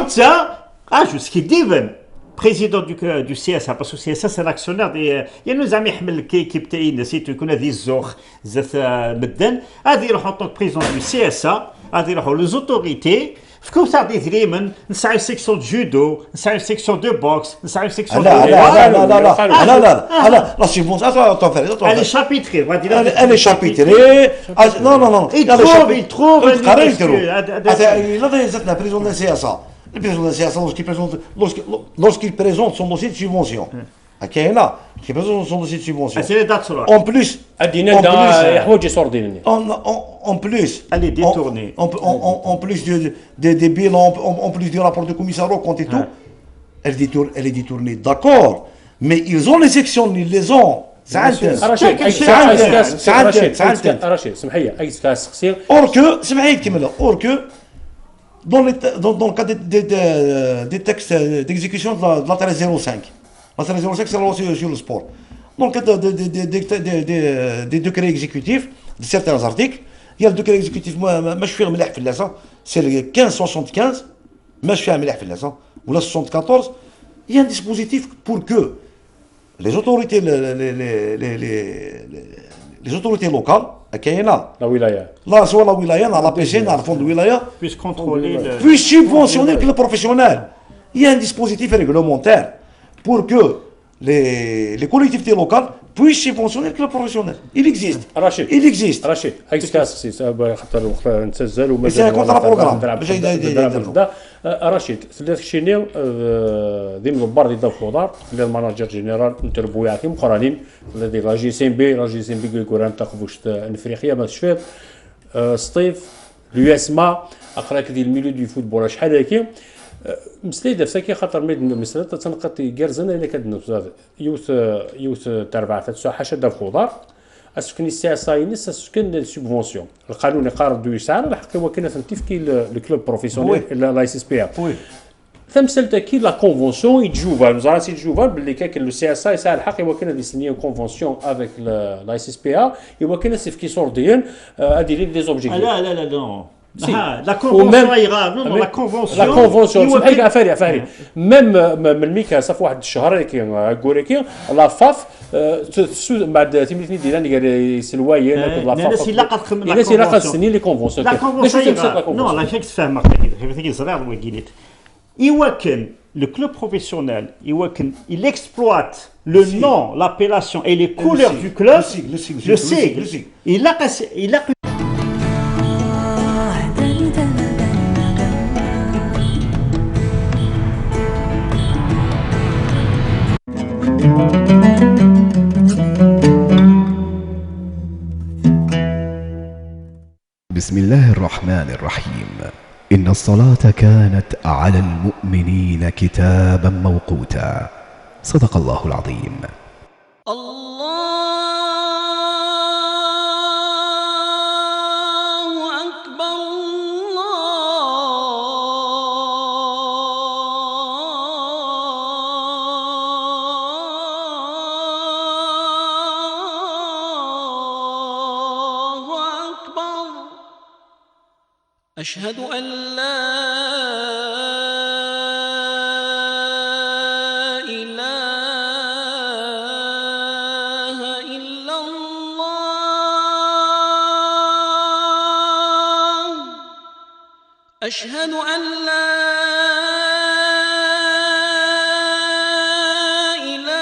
jusqu'à Diven président du CSA parce que CSA c'est l'actionnaire des il nous a mis l'équipe تاعي نسيت يكون هذه الزوخ زات مدن هذه يروحوا en tant que président du CSA هذه يروحوا les autorités فكون صار دي دريمن نسعى سيكسيون جودو نسعى سيكسيون دو بوكس نسعى سيكسيون
لا لا subvention
elle est chapitrée
elle est chapitrée non
il trouve
là زدنا président de la CSA le président de la CSA lorsqu'il présente son dossier de subvention كاينه qui présente son dossier de subvention en plus en plus
elle est détournée
en plus des bilans en plus du rapport de commissaire au compte et tout elle est détournée d'accord mais ils ont les sections ils les ont
رشيد سمح لي اي سقسي
or que dans le cas des textes d'exécution de la 1305 la 1305 c'est la loi sur le sport dans le cas des décrets exécutifs de certains articles il y a le décret exécutif c'est le 1575 ou la 74 il y a un dispositif pour que les autorités locales
la wilaya
soit la wilaya la PCN le fond de wilaya
puisse contrôler
puisse subventionner le professionnel il y a un dispositif réglementaire pour que les collectivités locales puissent subventionner le club professionnel. Il existe.
Rachid.
Il existe.
Rachid.
C'est un contrat programme.
رشيد ثلاث شينيو ذي مضبر ذي خضار اللي المانجر جنرال نتربوياتهم قرانين الذي راجي سين بي يقول تقفوش افريقيا ما تشفيت سطيف لو اسما اقراك ذي الميليو دو فوتبول شحال هكي مسليده فساكي خاطر ميد مساله تنقط كارزنا الا كدنا يوث تربع تسع حاشا داف خضار اسكن السياسه ينس اسكن السوبفونسيون القانون يقارب دو يسار الحق هو كنا تنتفكي الكلوب بروفيسيونيل لا اس اس بي ا ثمثل كي لا كونفونسيون يتجوفا نزار سي جوفا باللي كان لو سي اس اي سال الحق هو كنا سينيو كونفونسيون افيك لا اس اس بي ا هو كنا سيفكي سورديين ادي لي زوبجيكتيف
لا نو la convention ira non la convention
سمحي افاري ميم من الميكا صف واحد الشهر كي غوريكي لا فاف بعد تيميتني ديالنا قال يسلواي
لا الناس الا قد خدم
الناس الا قد سنين لي كونفونسيون
لا كونفونسيون نو لا شيك تفهم كيف صغير وقيلت يوكن le club professionnel il exploite le nom l'appellation et les couleurs du club le sigle il a
بسم الله الرحمن الرحيم إن الصلاة كانت على المؤمنين كتابا موقوتا صدق الله العظيم
أشهد أن لا إله إلا الله أشهد أن لا إله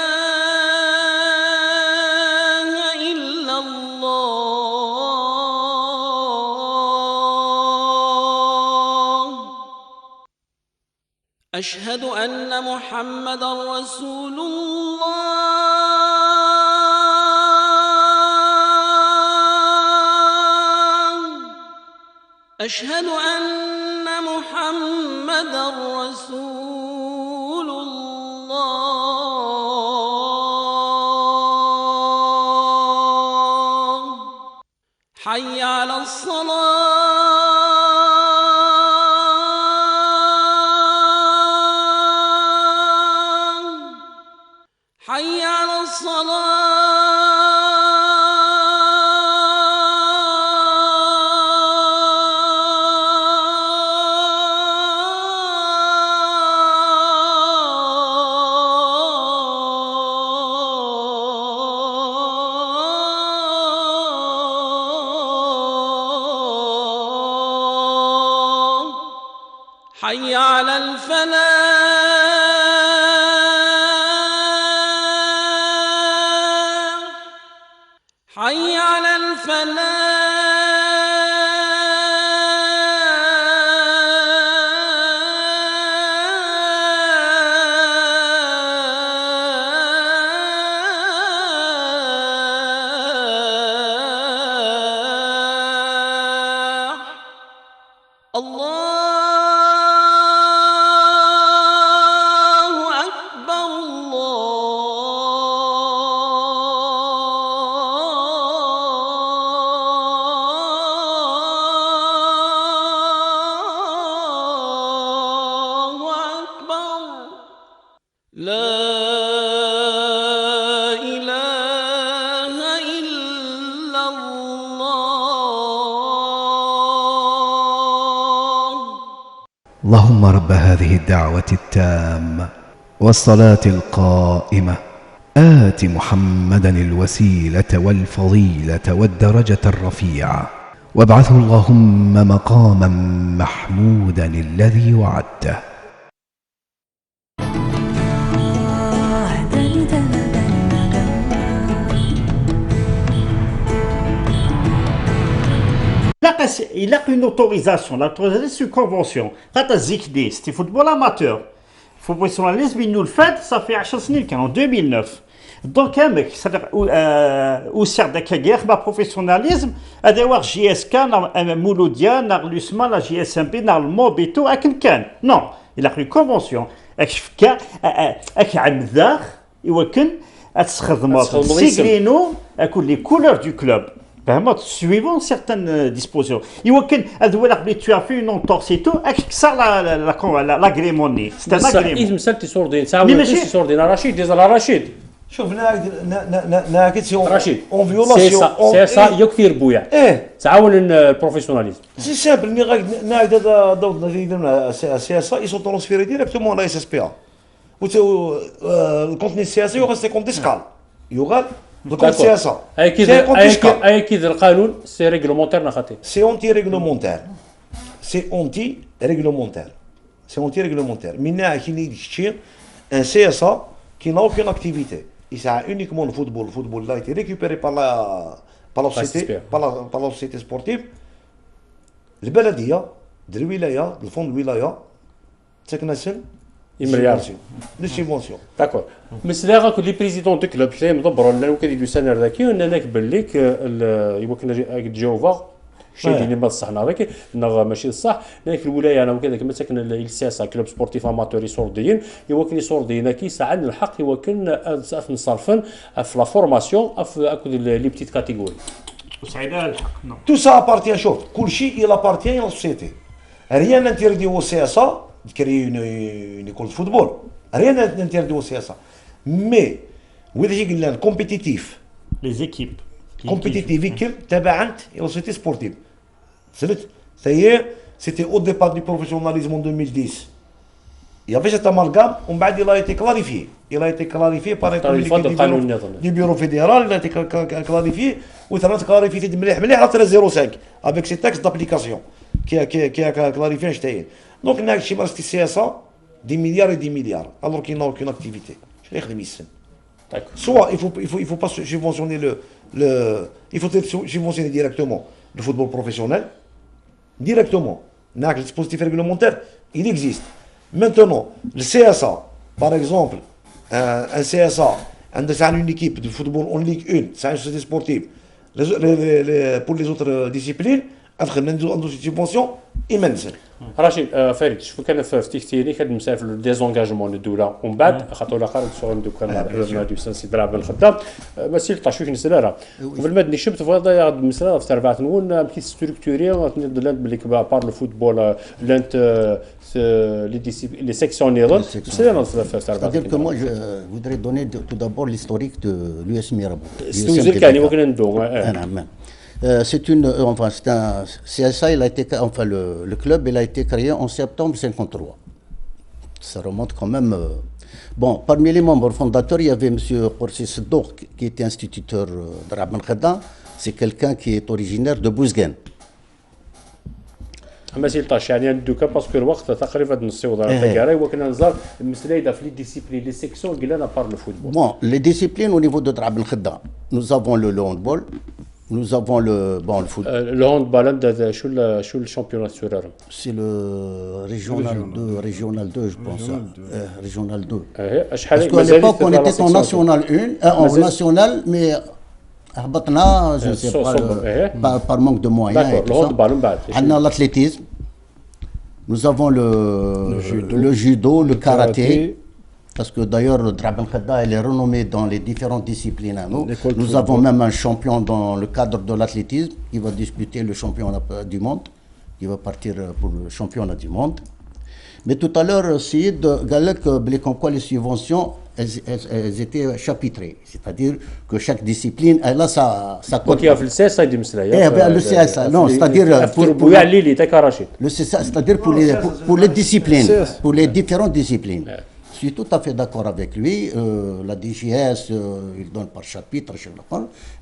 إلا الله أشهد أن محمدا رسول الله أشهد أن محمدا رسول الله حي على الصلاة حي على الصلاة حي على الفلاح حي على الفلاح الله أكبر الله أكبر لا إله إلا الله
اللهم رب هذه الدعوة التامة والصلاة القائمة آت محمدا الوسيلة والفضيلة والدرجة الرفيعة وابعثه اللهم مقاما محمودا الذي وعدته.
Il a une autorisation. L'autorisation, c'est une convention. Quand tu Zikdi, c'était football amateur. Professionnalisme, il nous le fait, ça fait 10 سنين, en 2009. Donc, un mec, c'est-à-dire, où sert de guerre, ma professionnalisme, à d'avoir JSK, Mouloudia, Lusma, la JSMP, le MOB et tout, à quelqu'un. Non, il a une convention. Avec Amdar, il y a les couleurs du club. Suivant certaines dispositions. Tu as fait une entorse et tout, c'est l'agrément. C'est un agrément.
شوف ناقد
رشيد
اون فيولاسيون
سي سا يكثر بويا تعاون البروفيسيوناليزم
سي سامبل مي ناقد هذا ضوء سي اس اي سون ترونسفيري ديريكتومون لا اس اس بي ا الكونتني السياسي يغال سي كونت اسكال يغال الكونت السياسه
اي كيد القانون سي ريغلومونتير نخاطي
سي اونتي ريغلومونتير منا كي نيجي ان سي اس ا qui n'a aucune activité. Il sert uniquement le football. Le football là a été récupéré par la société sportive. Le Beladia, de l'Wilaya, le fond de l'Wilaya, c'est une subvention.
D'accord. Mais c'est là que les présidents de club, je مدبروا لنا وكان يديروا سنه ذاكي واننا كبليك يمكن جوفا شيء اللي ما صحنا هذاك ماشي صح لكن في الولايه انا وكذا كما ساكن السياسه كلوب سبورتيف اماتوري سورديين يمكن يسوردينا كي ساعات الحق يمكن نصرفن في لا فورماسيون في اكو لي بتيت كاتيجوري
وسعيده الحق
تو سا ابارتيان شوف كل شيء الى ابارتيان لا سوسيتي ريان نانتيرديو السياسه كري اون ايكول فوتبول ريان نانتيرديو السياسه مي وذا قلنا كومبيتيتيف
لي زيكيب
compétitif تبعت la société sportive. Ça y est, c'était au départ du professionnalisme en 2010. Il y avait cet amalgame, il a été clarifié. Il a été clarifié par un communiqué du bureau fédéral, il a été clarifié, ou il a été clarifié de مليح à 1305, avec ces textes d'application qui a clarifié Einstein. Donc, il y a chez Marsti CSA, 10 milliards et 10 milliards, alors qu'il n'a aucune activité. Je l'ai dit. Soit il faut pas subventionner il faut subventionner directement le football professionnel, directement. Le dispositif réglementaire, il existe. Maintenant, le CSA, par exemple, un CSA, c'est une équipe de football en Ligue 1, c'est une société sportive. Pour les autres disciplines, ندخل عنده سيبونسيون immense.
رشيد فريد شوف كان في تيكتيني كان مسافر في ديزونغاجمون الدوله ومن بعد خاطر الاخر سون دو كان هادو سي دراب الخدام ماشي طاش فيك نسلا قبل ما دني شفت فوالا مسلا في تربعه نقول بكي ستركتوري دلات بلي بار لو فوتبول لانت les sections nérales, c'est là
c'est-à-dire que moi je voudrais donner tout d'abord l'historique de l'US Mirabeau. C'est une, enfin c'est un CSA, il a été, enfin le club, il a été créé en septembre 53. Ça remonte quand même. Bon, parmi les membres fondateurs, il y avait M. Korsi Seddour qui était instituteur de Rabban Khadda. C'est quelqu'un qui est originaire de Bouzguen.
ماشي طاش يعني دوكا باسكو الوقت تقريبا نصيو دار التكاري وكنا نزار المساله في لي ديسيبلين لي سيكسيون قلنا بار لو فوتبول.
Bon, les disciplines au niveau de Rabban Khadda, nous avons le handball. Nous avons le foot.
Le handball, شو الشامبيونات سورارم؟
C'est le régional 2, je pense. Régional 2. Parce qu'à l'époque, on était en national 1, en national, mais هبطنا, je ne sais pas, par manque de moyens.
D'accord, le handball, on bat.
On a l'athlétisme. Nous avons le judo, le karaté. Parce que d'ailleurs, le Rabban Khadda, elle est renommée dans les différentes disciplines à nous. Nous avons même un champion dans le cadre de l'athlétisme qui va disputer le championnat du monde, qui va partir pour le championnat du monde. Mais tout à l'heure, Sid Galek, comme quoi les subventions, elles étaient chapitrées. C'est-à-dire que chaque discipline, elle a sa
cote. Donc il y a le CSA, il dit
le CSA, non, c'est-à-dire le CSA, c'est-à-dire pour les disciplines, pour les différentes disciplines. Je suis tout à fait d'accord avec lui. La DGS, il donne par chapitre,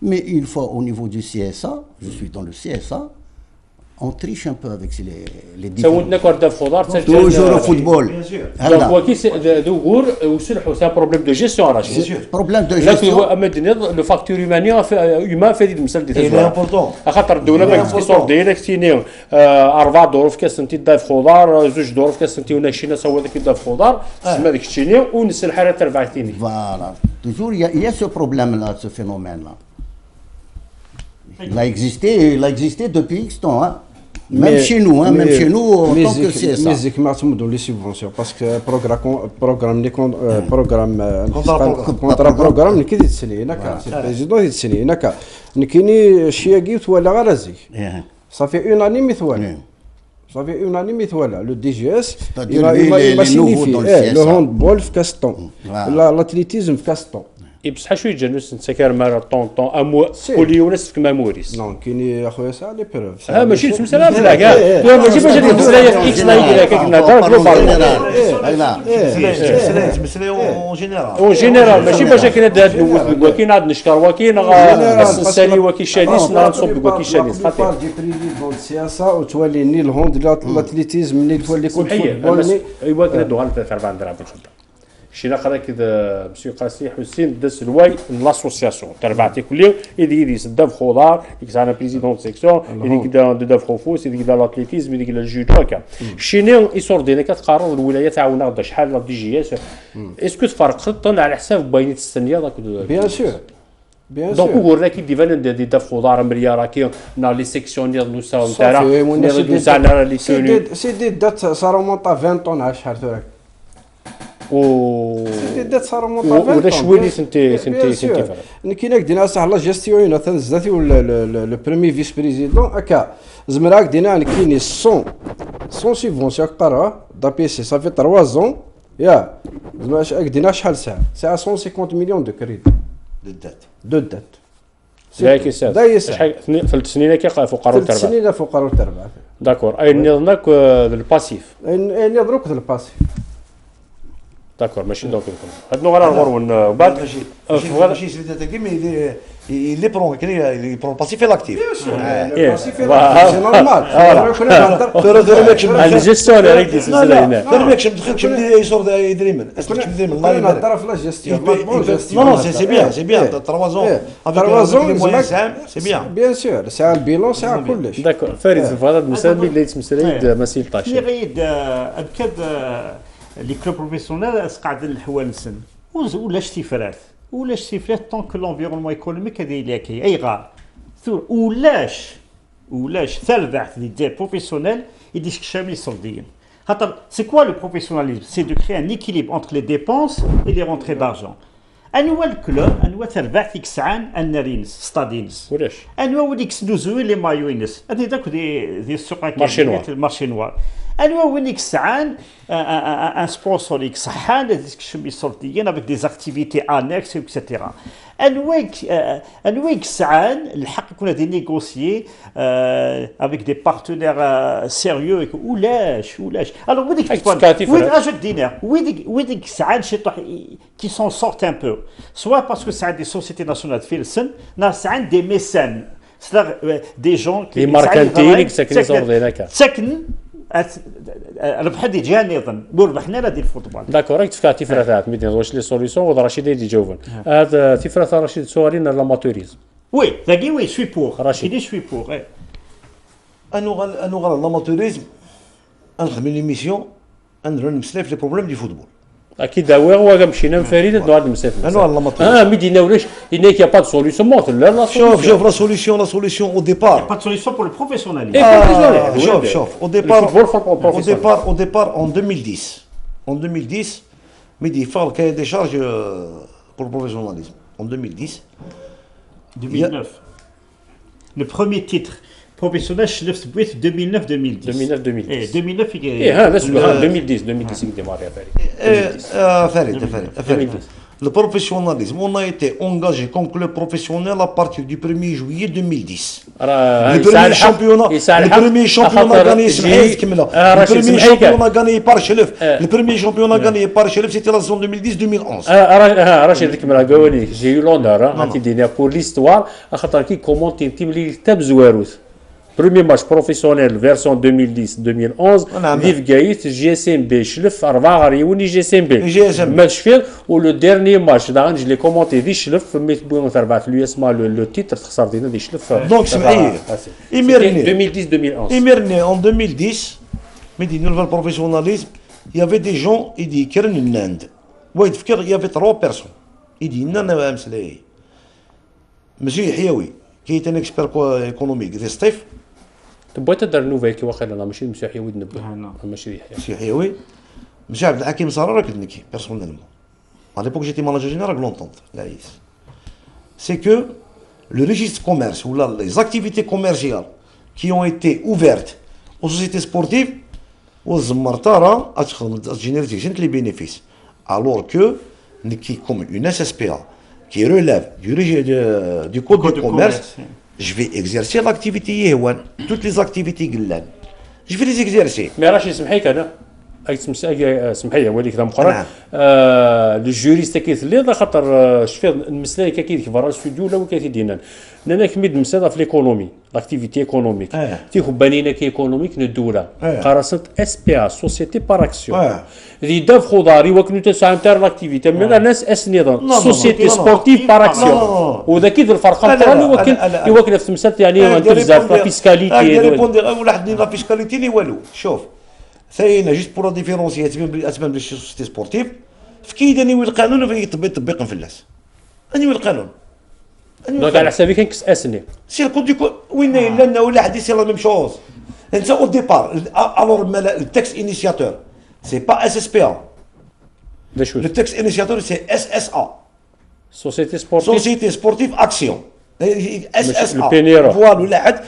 mais une fois au niveau du CSA, je suis dans le CSA, on triche un peu avec les différents. Toujours au football.
Donc, c'est un problème de gestion.
Problème de gestion.
Le facteur humain fait des مسألة.
Il est important.
خاطر الدولة ما كتصور ديالك تيني 4 دور في كاس انت ضايف خضار 2 دور في كاس انت وناشينا سوا ذاك ضايف خضار تسمى ذاك الشيني ونس الحالة تربع تيني.
Voilà. Toujours il y a ce problème là, ce phénomène là. Il a existé depuis X temps, hein. Même chez nous, en tant que CSA.
Mais c'est que les subventions, parce que programme qui dit c'est le président dit c'est le qui chiagi ولا غرزي. Ça fait une année مثوالة. Ça fait une année مثوالة. Le DGS, il m'a signifié le handball في Caston, l'athlétisme في Caston.
بصح شويه جنوس نسكر مره طون امو كل وناس في ماموريس
نون كاين اخويا ساعه لي بروف
ماشي مساله بلا كاع ماشي باش المساله في اكس لايك كنا
مساله اون جينيرال
اون جينيرال ماشي باش كنا وكاين عاد نشكر وكاين السالي وكاين شاديس نصب وكاين شاديس
خاطر دي بريزيدون سياسه وتولي ني الهوند الاتليتيزم ني تولي كل فوتبول
ايوا كنا دوغال 4 درهم شينا قرا كذا مسيو قاسي حسين داس الواي لاسوسياسيون تربعتي كل يوم يدي سدا في خضار يكس انا بريزيدون سيكسيون يدي كدا دا في خوفوس يدي كدا لاتليتيزم يدي كدا الجودو هكا شينا يصور دينا كتقارن الولايه تعاونا غدا شحال لا دي جي اس اسكو تفرق خطا على حساب باينه السنيه داك
بيان سور
دونك ورا كي ديفان دي دا في خضار مريا راه كاين نا لي سيكسيون ديال نوسا نتاع نوسا لي
سي دات صاروا مونطا 20 طون شحال ثورك دات صاروا مطابقين
ولا شويني سنتي
كاين دينا صح لا جيستيون ذاتي لو بريمي فيس بريزيدون هكا زمراك دينا كاين 100 سيبونسيون قرا دا بي سي صافي 3 زون يا زعما دينا شحال ساعه 150 مليون دو كريدي دو دات
دايك شحال 3 سنين فوق قارو تربع
3 سنين فوق قارو تربع
داكور اي نظنك الباسيف
اي نضربك الباسيف
داكور ماشي دونك هاد نوغ على الغرون بعد
ماشي سيدي تاكي مي اللي برون كاين برون باسيف لاكتيف
باسيف سي نورمال
انا جيستيون هذيك السلسله هنا
فرميكش مدخلكش ملي يصور يدري من اسمك مدري من الله
نهضر في لا جيستيون
نو سي بيان 3 زون
3 زون
سي بيان
بيان سور ساعه البيلون ساعه كلش
داكور فريد في هذا المسائل اللي تمثل مسيل طاش
اللي غيد ابكد لي كلوب بروفيسيونيل قاعد الحوال نسن ولاش تيفرات طونك لونفيرونمون ايكونوميك هذه اللي كاين اي غار ولاش ثالث دي بروفيسيونيل يديش كشامي صرديين خاطر سي كوا لو بروفيسيوناليزم سي دو كريي ان ايكيليبر انتر لي ديبونس اي لي رونتري دارجون انواع الكلوب انواع ثلاث يكسعان النارينس ستادينس
ولاش
انواع وليك سدوزوي لي مايوينس هذه داك دي السوق مارشي نوار انواع وينيك سعان ان سبونسور يكسحان هذيك الشمي صوتيين افيك دي زاكتيفيتي انكس اكسيتيرا انواع سعان الحق يكون هذه نيغوسيي افيك دي بارتنير سيريو ولاش الوغ وين اجد دينار ويديك سعان شي طح كي سون سورت ان بو سوا باسكو سعان دي سوسيتي ناسيونال فيلسن سعان دي ميسان دي جون
كي ماركانتين ساكن صورديناك
ساكن ربح دي جاني اظن ربحنا لا ديال الفوتبول
داكور راك تفكر تفرات ميدين واش لي سوليسيون ولا رشيد يدي جاوبن هذا تفرات رشيد سؤالين لاماتوريزم
وي ذاكي وي سوي بور رشيد سوي بور
انو لاماتوريزم نخدم ليميسيون نرن مسلاف لي بروبليم دي فوتبول
اكيد داوي هو مشينا فريده دو هاد المسافه
انا لاماتوريزم
ميدينا ولاش هناك يا با دو سوليسيون لا
شوف لا سوليسيون او ديبار
با دو سوليسيون بور لو بروفيسيوناليزم
شوف او ديبار en 2010 Midi Fall cahier des charges pour le professionnalisme en
2009 le premier titre professionnel chez Bouet 2009-2010. 2009 il est.
بس 2010 démarré
Farid. 2010. Le professionnalisme, on a été engagé comme club professionnel à partir du 1er juillet 2010. Le premier championnat gagné, par Chelef. Le premier championnat gagné par Chelef, c'était la saison 2010-2011.
Rachid Kemla Gawani, j'ai eu l'honneur, pour l'histoire, à Khatarki, comment tu me Tabzouarouz. Premier match professionnel version 2010-2011 Viv Gaït GSMB Chlef Arva Ariouni GSMB match fait ou le dernier match là je l'ai commenté dit Chlef mais bon Arvat lui le titre خسرتينا دي Chlef
donc c'est Imirné
2010-2011
Imirné en 2010 mais dit nouvel professionnalisme il y avait des gens il dit Kern Nand واحد فكر il y avait 3 personnes il dit نانا مسلي monsieur Hiawi qui est un expert économique de Stef
تبغي تدير نوفيل كي واخا انا ماشي مسيح حيوي نبه ماشي
حيوي ماشي عبد الحكيم صرار كدنكي بيرسونيلمون à l'époque j'étais manager général de l'entente l'AIS c'est que le registre commerce ou les activités commerciales qui ont été ouvertes aux sociétés sportives والزمرتاره générer les bénéfices alors que comme une SSPA qui relève du code de commerce je vais exercer l'activité Yewan, toutes les activités Gillan. Je vais les exercer.
Mais Rachid, سمحي وليك ذا مقرر لو جوريست كيت اللي ذا خاطر شفي المساله كيف فرا الاستوديو ولا كيف دينا لان كميد مساله في ليكونومي لاكتيفيتي ايكونوميك تيخو بانينا كي ايكونوميك ندوله قراصه اس بي ا سوسيتي بار اكسيون ذي داف خضاري وكنو تسعى نتاع لاكتيفيتي من الناس اس نظام سوسيتي سبورتيف بار اكسيون وذا كيف الفرق القراني يوكل في مساله يعني بزاف لا فيسكاليتي
ولا لا فيسكاليتي والو شوف ثاني جيست بور ديفيرونسي اسباب لي سوسيتي سبورتيف فكيد اني القانون يطبق في الناس اني القانون
دونك على حسابي كان كس اسني
سي كنت وين لنا ولا حد يصير لا ميم شوز انت او ديبار الور التكست انيسياتور سي با اس اس بي ا لو تكست انيسياتور سي اس اس ا سوسيتي سبورتيف اكسيون اس اس ا فوالا ولا حد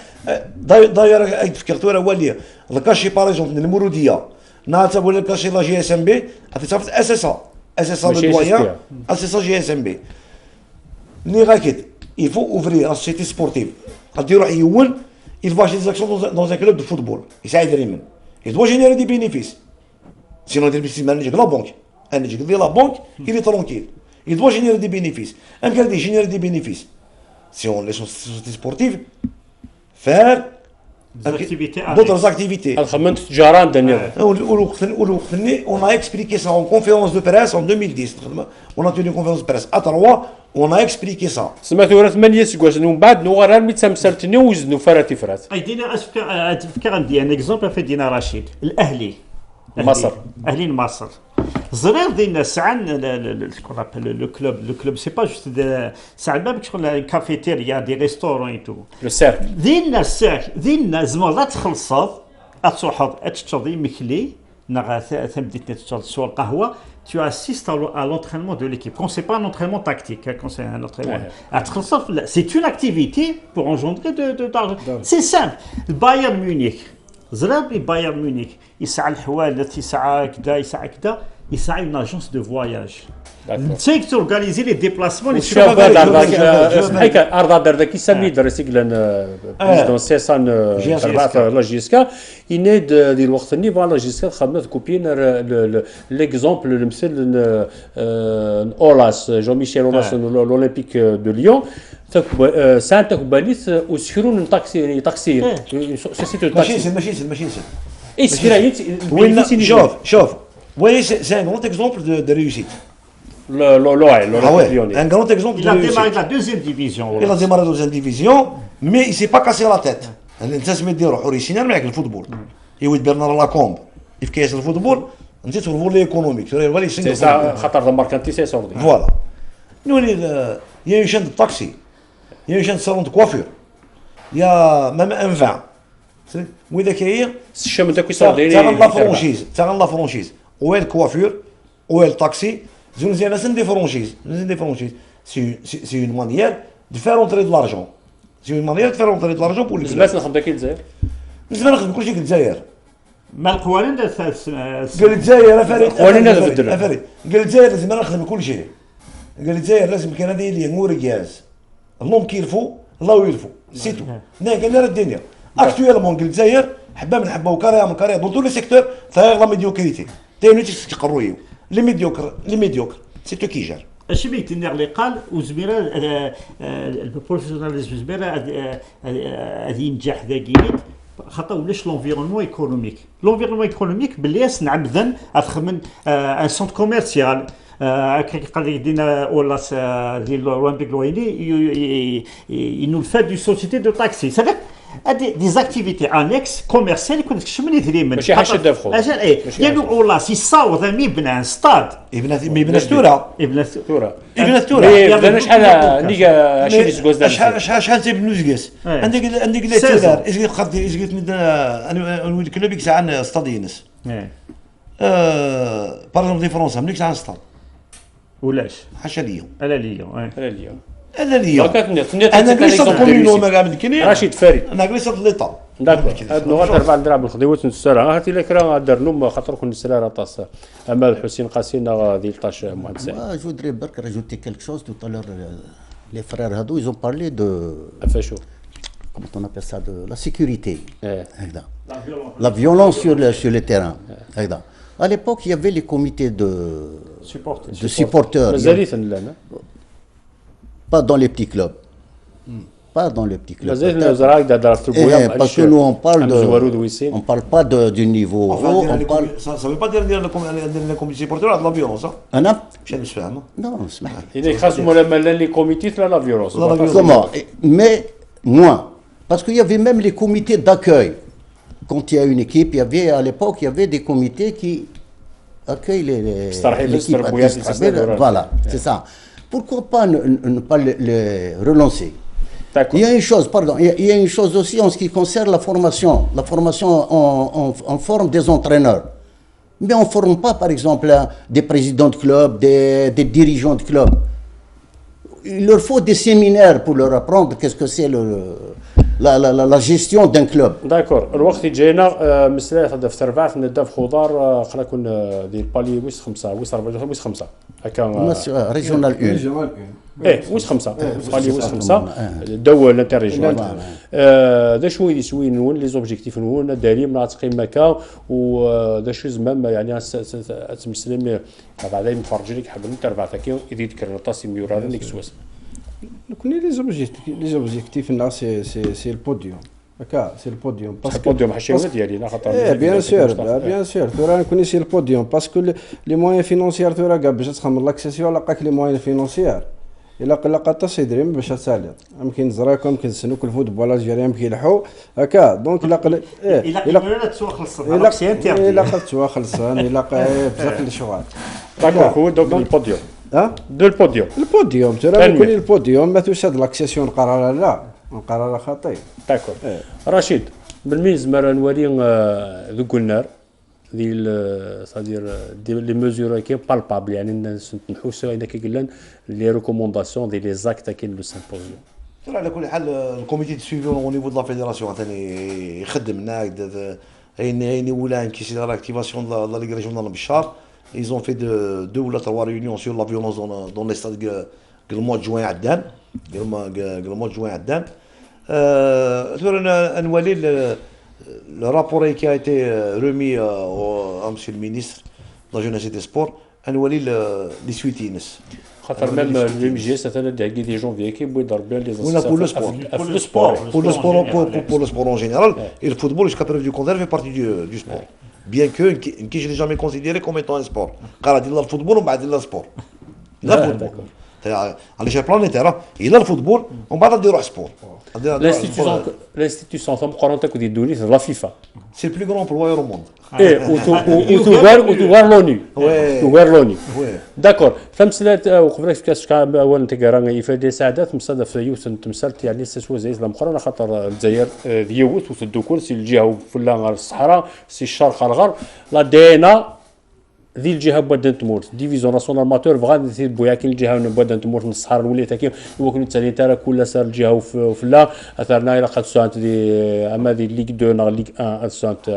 داير فكرت ولا ولي الكاشي باغ اكزومبل المولوديه ناتا ولا الكاشي لا جي اس ام بي غتصيفط اس اس ا اس اس ا دو دويان اس اس ا جي اس ام بي ني راكيد il faut ouvrir la société sportive غادي يروح يول il va acheter des actions dans un club de football يساعد ريمن il doit générer des bénéfices sinon il doit manager la banque انا جيك ديال لا بانك il est tranquille il doit générer des bénéfices un gars qui génère des bénéfices si on les sociétés sportives faire d'autres activités. On a expliqué ça en conférence de presse en 2010. On a tenu une conférence de presse à Taroua, on a expliqué ça.
سمعت ورا 8 سكواش من بعد نوغا متسمسرتني وزنوا فراتي فرات.
اي دينا افكار عندي ان اكزومبل في دينا رشيد الاهلي
مصر
اهلين مصر زرير دينا ساعه شكون ابل لو كلوب سي با جوست ساعه ما شغل كافيتيريا دي ريستورون اي تو
لو سيرك
دينا زعما لا تخلصات اتوحد اتشري مكلي نغا ثمديت نتشرب سوى القهوه tu assistes à l'entraînement de l'équipe. Quand c'est pas un entraînement tactique, quand c'est un entraînement, c'est une activité pour engendrer de l'argent. C'est simple. Bayern Munich, زرابي بايرن ميونخ يسعى الحوال التي يسعى كذا يسعى كذا يسعى une agence de voyage. C'est que organiser les déplacements les
هيك ارض دردك يسمي درسيكلن بريزيدون سيسان تبعت لوجيسكا يناد ديال الوقت ني فوالا لوجيسكا خدمت كوبين ليكزومبل المثل اولاس جون ميشيل اولاس لولمبيك دو ليون سانتا كوباليس وسكرون تاكسي
ماشي
اي سكرايت
شوف وي سي ان غون اكزومبل دو ريوسيت
un grand exemple. Il a démarré de la deuxième division.
Il a démarré de la deuxième division, mais il s'est pas cassé la tête. الانسان سمي ديرو اوريجينال معك الفوتبول يود برنار لاكومب في كاس الفوتبول انت تفول لي ايكونوميك
سي سا خاطر الماركانتي سي سوردي
فوالا نولي يا يشان الطاكسي يا يشان صالون دو كوافير يا مام ان فان وإذا كاين
الشام داك يصوردي
تاع لا فرونشيز وين كوافير وين الطاكسي زين دي فرونشيز سي اون مانيير دو فير اونتري دو لارجون سي اون مانيير دو فير اونتري دو لارجون بور
لازم نخدم داك الجزائر
لازم نخدم كلشي في الجزائر
ما القوانين
قال الجزائر
القوانين تبدل
قال الجزائر لازم نخدم كلشي قال الجزائر لازم كان هذه اللي مورياز اللهم كيرفو الله يلفو سيتو قال الدنيا اكطويلمون قال الجزائر حبه من حبه وكاريا من كاريا دون تو لي سيكتور فهي لا ميديوكريتي تاينو تقرويو لي ميديوكر سي تو كي جار
اش بيك تنير اللي قال وزميره البروفيسيوناليزم زميره هذه ينجح ذا كينيت خاطر ولاش لونفيرونمون ايكونوميك باللي نعبذن ادخل ان سونت كوميرسيال قال يدينا ولا ديال الاولمبيك لويني ينو الفات دو سوسيتي دو تاكسي صافي دي اكتيفيتي انكس كوميرسيال يكون كشمني ثريمن
ماشي حاجه دافخو
اجل يانو ولا سي صاوض يبنى ستاد
يبنى ستوره
يبنى شحال نيجا 20 سكوز
شحال تيبنو زكاس عندك لا تيدار اش قد اش قلت انا نولي كلوبيك ساعه ستاد ينس بارامون دي فرنسا مليك ساعه ستاد
ولاش
حاشا ليون
انا ليون
انا ليا انا جلست كومينو ما قاعد كني
رشيد فريد
انا جلست ليطا
داكور هاد نغات اربع دراهم الخديوات نسرا هاتي لك راه درنو خاطر كون نسرا طاس اما الحسين قاسينا ديال طاش مهندس
je voudrais برك rajouter quelque chose tout à l'heure les frères هادو ils ont parlé de
فاشو
comment on appelle ça de la sécurité la violence sur le terrain à l'époque il y avait les comités de supporters pas dans les petits clubs. Pas dans les petits clubs. Parce que nous on parle pas du niveau haut, on parle.
Ça veut pas dire les comités supporters de la violence. Non,
اسمح لي. إذا خاصهم les comités de la violence.
Comment? Mais moins. Parce qu'il y avait même les comités d'accueil. Quand il y a une équipe, il y avait à l'époque, il y avait des comités qui accueillent l'équipe. Voilà, c'est ça. Pourquoi pas ne pas les relancer? Il y a une chose, pardon, il y a une chose aussi en ce qui concerne la formation. La formation, on forme des entraîneurs. Mais on ne forme pas, par exemple, des présidents de club, des dirigeants de club. Il leur faut des séminaires pour leur apprendre qu'est-ce que c'est la gestion d'un club.
D'accord. الوقت جينا مسألة هذا في تربعة ندى في خضار خلينا نكون ديال بالي ويس 5 ويس 4 ويس 5 هكا
ريجونال
1 ويس 5 بالي ويس 5 دول انتر ريجونال دا شو يسوي نون لي زوبجيكتيف نون داري من تقييم مكا ودا شو زعما يعني تمسلم بعدا نفرج لك حبل تربعة كي يذكر نطاسي ميورا نيكسوس
كوني لي زوبجيكتيف نا سي البوديوم هكا سي البوديوم
باسكو البوديوم حاشيه ديالي خاطر
بيان سور راه كوني سي البوديوم باسكو لي موين فينونسيير تورا كاع باش تخمم لاكسيسيون لقاك لي موين فينونسيير الا قطع سيدريم باش تسالط يمكن زراكم يمكن سنوك الفوتبول الجزائري يمكن يلحو هكا دونك الا
الا تسوا خلصنا
الا تسوا خلصان الا بزاف الشغل
داكور هو دوك البوديوم دو
البوديوم ترى يكون البوديوم ما تساد لاكسيسيون قرار لا قرار خطير
داكور رشيد بالنسبه نوري ذوك النار ديال صادير لي ميزور كي بالبابل يعني الناس نحوسوا هنا كيقول لي ريكومونداسيون ديال لي زاكت كاين لو سيمبوزيوم
على كل حال الكوميتي دو سويفي او نيفو دو لا فيدراسيون ثاني يخدم هناك هيني ولا كيسير لاكتيفاسيون لا ليغ ريجيونال بالشهر ils ont fait deux ou trois réunions sur la violence dans les stades le mois de juin عدان le mois de juin عدان نولي le rapport qui a été remis à monsieur le ministre de la jeunesse et des sports نولي les suites
خاطر ميم الجي مثلا دي جونفي كيبغيو يضرب بها لي
pour le sport en général et le football jusqu'à preuve du contraire fait partie du sport bien que je l'ai jamais considéré comme étant un sport car il y a le football ومن بعد il y a le sport il y a le football على l'échelle planétaire il y a le football ومن بعد نديروا sport
l'institution مقارنه كدير الدولي لا فيفا
c'est le plus grand employeur au monde
وتوغار لوني داكور فمسلات وقبل كاس اول انت كرا يفادي سعادات مصادف يوث تمثلت يعني سوا زي مقارنه خاطر الجزائر ديوت وتدوكور سي الجهه فلا الصحراء سي الشرق الغرب لا دينا ذي الجهه بوادن تمورت ديفيزيون ناسيونال ماتور بغا ندير بويا كاين الجهه بوادن تمورت من الصحراء الوليت كاين يمكن تاني ترى كل سار الجهه فلا اثرنا الى قد سانت دي اما دي ليغ 2 نا ليغ 1 سانت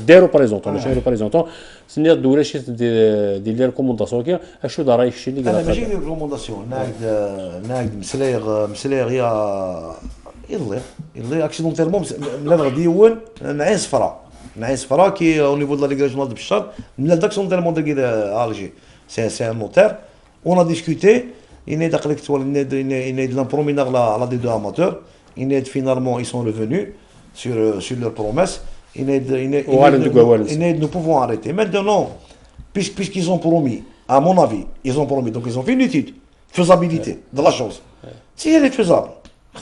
دي ريبريزونطون ماشي ريبريزونطون سني الدوله شي دي لي ريكومونداسيون كاين اشو دا رايك شي اللي
انا ماشي دير ريكومونداسيون ناقد مسليغ يلا اكسيدونتيرمون لا غديون نعين صفراء نعين صفراء كي او نيفو دو لا ليغ ريجيونال دو بالشهر من الاكسيدونتيرمون ديال الجي سي ان موتور اون ا ديسكوتي il est dans le promenade à des deux amateurs il est finalement ils sont revenus sur leur promesse nous pouvons arrêter maintenant puisqu'ils ont promis à mon avis ils ont promis donc ils ont fait une étude faisabilité de la chose si elle est faisable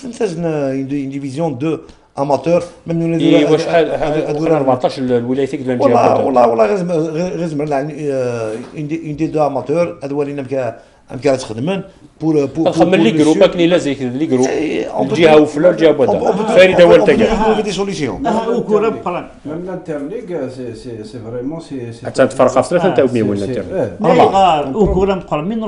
une division de amateurs même nous
les واش 14 الولايات كيف
والله غير زمرنا une des deux amateurs هذو اللي امكان تخدمن
خمن لي جروب كاين لا زي لي جروب الجهه وفلا الجهه بدا فريده هو التاكل
دي سوليسيون
وكره بقران
même l'interligue c'est vraiment c'est
حتى تفرق في 3 نتا وبين ولا
انتر وكره بقران من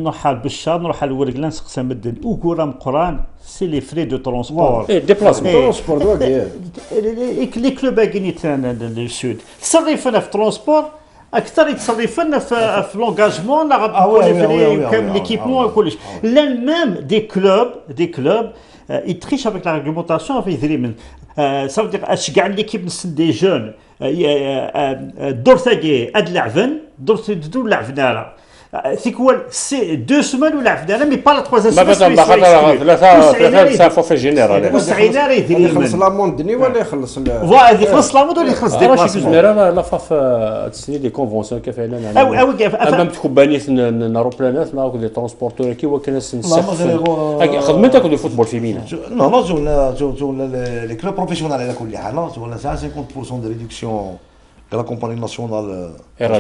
نروح حال بالشهر نروح على الورقلان نسقسى مدن وكره بقران سي لي فري دو ترونسبور
ديبلاسمون
ترونسبور دوك
لي كلوب كاينين السود تصرفنا في ترونسبور اكثر يتصرفنا في لونغاجمون كامل ليكيبمون وكلش لا ميم دي كلوب يتريش افيك لا ريغلومونطاسيون في ذريمن صافي دير اشكاع ليكيب نسن دي جون دور ثاقي اد لعبن دور تدو لعبنا ثيكوال سي 2 سمان ولعبنا مي با لا 3 سمان
ثلاثه في جينيرال
وسعينا يدير
يخلص لاموندني ولا يخلص
فوالا يخلص لاموند ولا يخلص
ديبلاسمون لا فاف تسني دي كونفونسيون كيف علينا امام تكوبانيت ناروبلانات ناك دي ترونسبورتور كي وكان نسخ خدمتك دو فوتبول فيمينا
نو جو لي كلوب بروفيسيونال على كل حال جو 50% دو ريدكسيون la compagnie nationale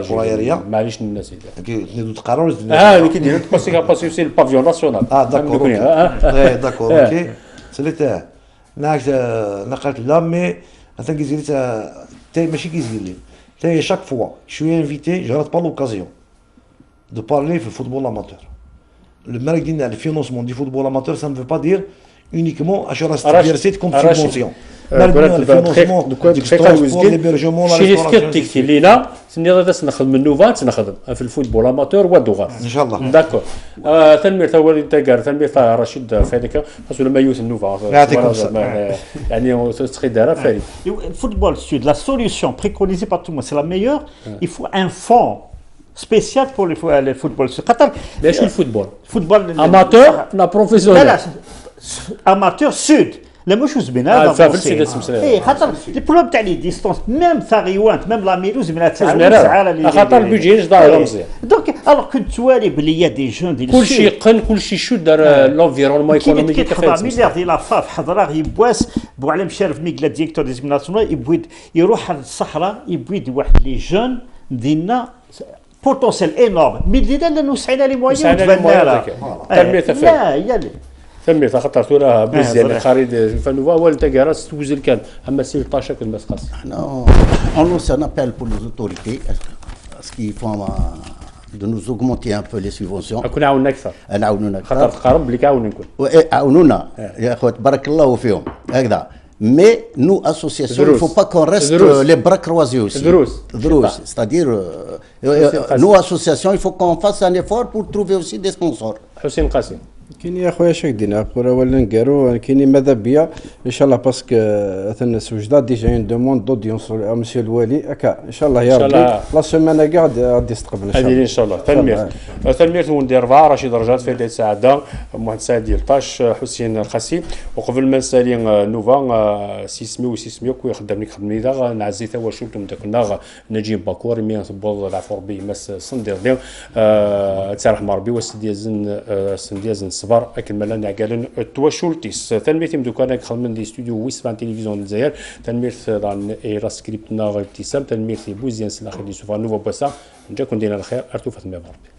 pour aérien
معليش الناس
كي تقارنوا
اللي كيديروا باسكو سي البافيون ناسيونال
داكور اوكي سليته نقلت لا مي انت كيزيد تاي ماشي كيزيد لي تاي chaque fois je suis invité je rate pas l'occasion de parler في الفوتبول amateur le marque ديال الفينانسمون دي فوتبول amateur ça ne veut pas dire uniquement assurance diversité comme subvention
شي لينا سني غادا نخدم من نوفات نخدم في الفوتبول اماتور ودوغار
ان شاء الله
داكور تنمير تا هو اللي تاكار تنمير تا رشيد في هذيك خاصو لما يوث النوفا يعني تسخي دارها فريد
الفوتبول سود لا سوليوشن بريكونيزي بار تو مون سي لا ميور il faut un fonds spécial pour le football خاطر
ماشي الفوتبول
football
اماتور لا بروفيسيونيل
amateur sud لا مش زبينه
اي
خاطر البروبليم تاع لي ديستونس ميم ثاغيوانت ميم لاميلو زبينه
خاطر البيجي ضايع مزيان
دونك الوغ كنت توالي بلي يا دي جون ديال
كلشي قن كلشي شو دار لونفيرونمون ايكونوميك
كي تحضر مليار ديال لافاف حضره يبواس بوعلم شارف ميغلا ديريكتور دي زيمناسيون يبويد يروح الصحراء يبويد واحد لي جون ديالنا بوتونسيال انورم مي دينا لانه سعينا لي مويان
تبنى
لا يا لي
ثمي خطرت لها بزيان خريد فنوا والد كراس توزل كان اما 16 كل ما تقص
احنا on lance un appel pour les autorités ce qui font de nous augmenter un peu les subventions.
نكون عاوننا اكثر.
نعاونونا اكثر.
خاطر تقارب بلي عاون نكون.
عاونونا يا اخوات بارك الله فيهم هكذا. Mais nous, associations, il ne faut pas qu'on reste les bras croisés aussi. Drous. C'est-à-dire, nous, associations, il faut qu'on fasse un effort pour trouver aussi des sponsors.
حسين قاسم.
كاين يا خويا شاكدين بور اولا نكارو كاين ماذا بيا ان شاء الله باسكو اثنا سوجدا ديجا اون دوموند دوديونس مسيو الوالي هكا ان شاء الله يا ربي لا سيمانه كاع غادي يستقبل
هذه ان شاء الله تنمير وندير 4 رشيد درجات في ديال سعاده واحد ساعه ديال طاش حسين الخاسي وقبل ما نسالي نوفا 600 و 600 كوي خدامني خدمني ذا نعزي تا واش كنت كنا نجيب باكور مي نصبوا العفور بي مس صندير ديال تسرح ربي وسديازن سنديازن صبر اكل ملان عقالن تواشولتيس تنميت مدوكانا خدمن دي استوديو ويسفان تلفزيون الجزائر تنميت دان ايرا سكريبتنا ابتسام تنميت بوزيان سلاخي دي سوفا نوفو باسا نجاكم دينا الخير ارتو فاطمه بربي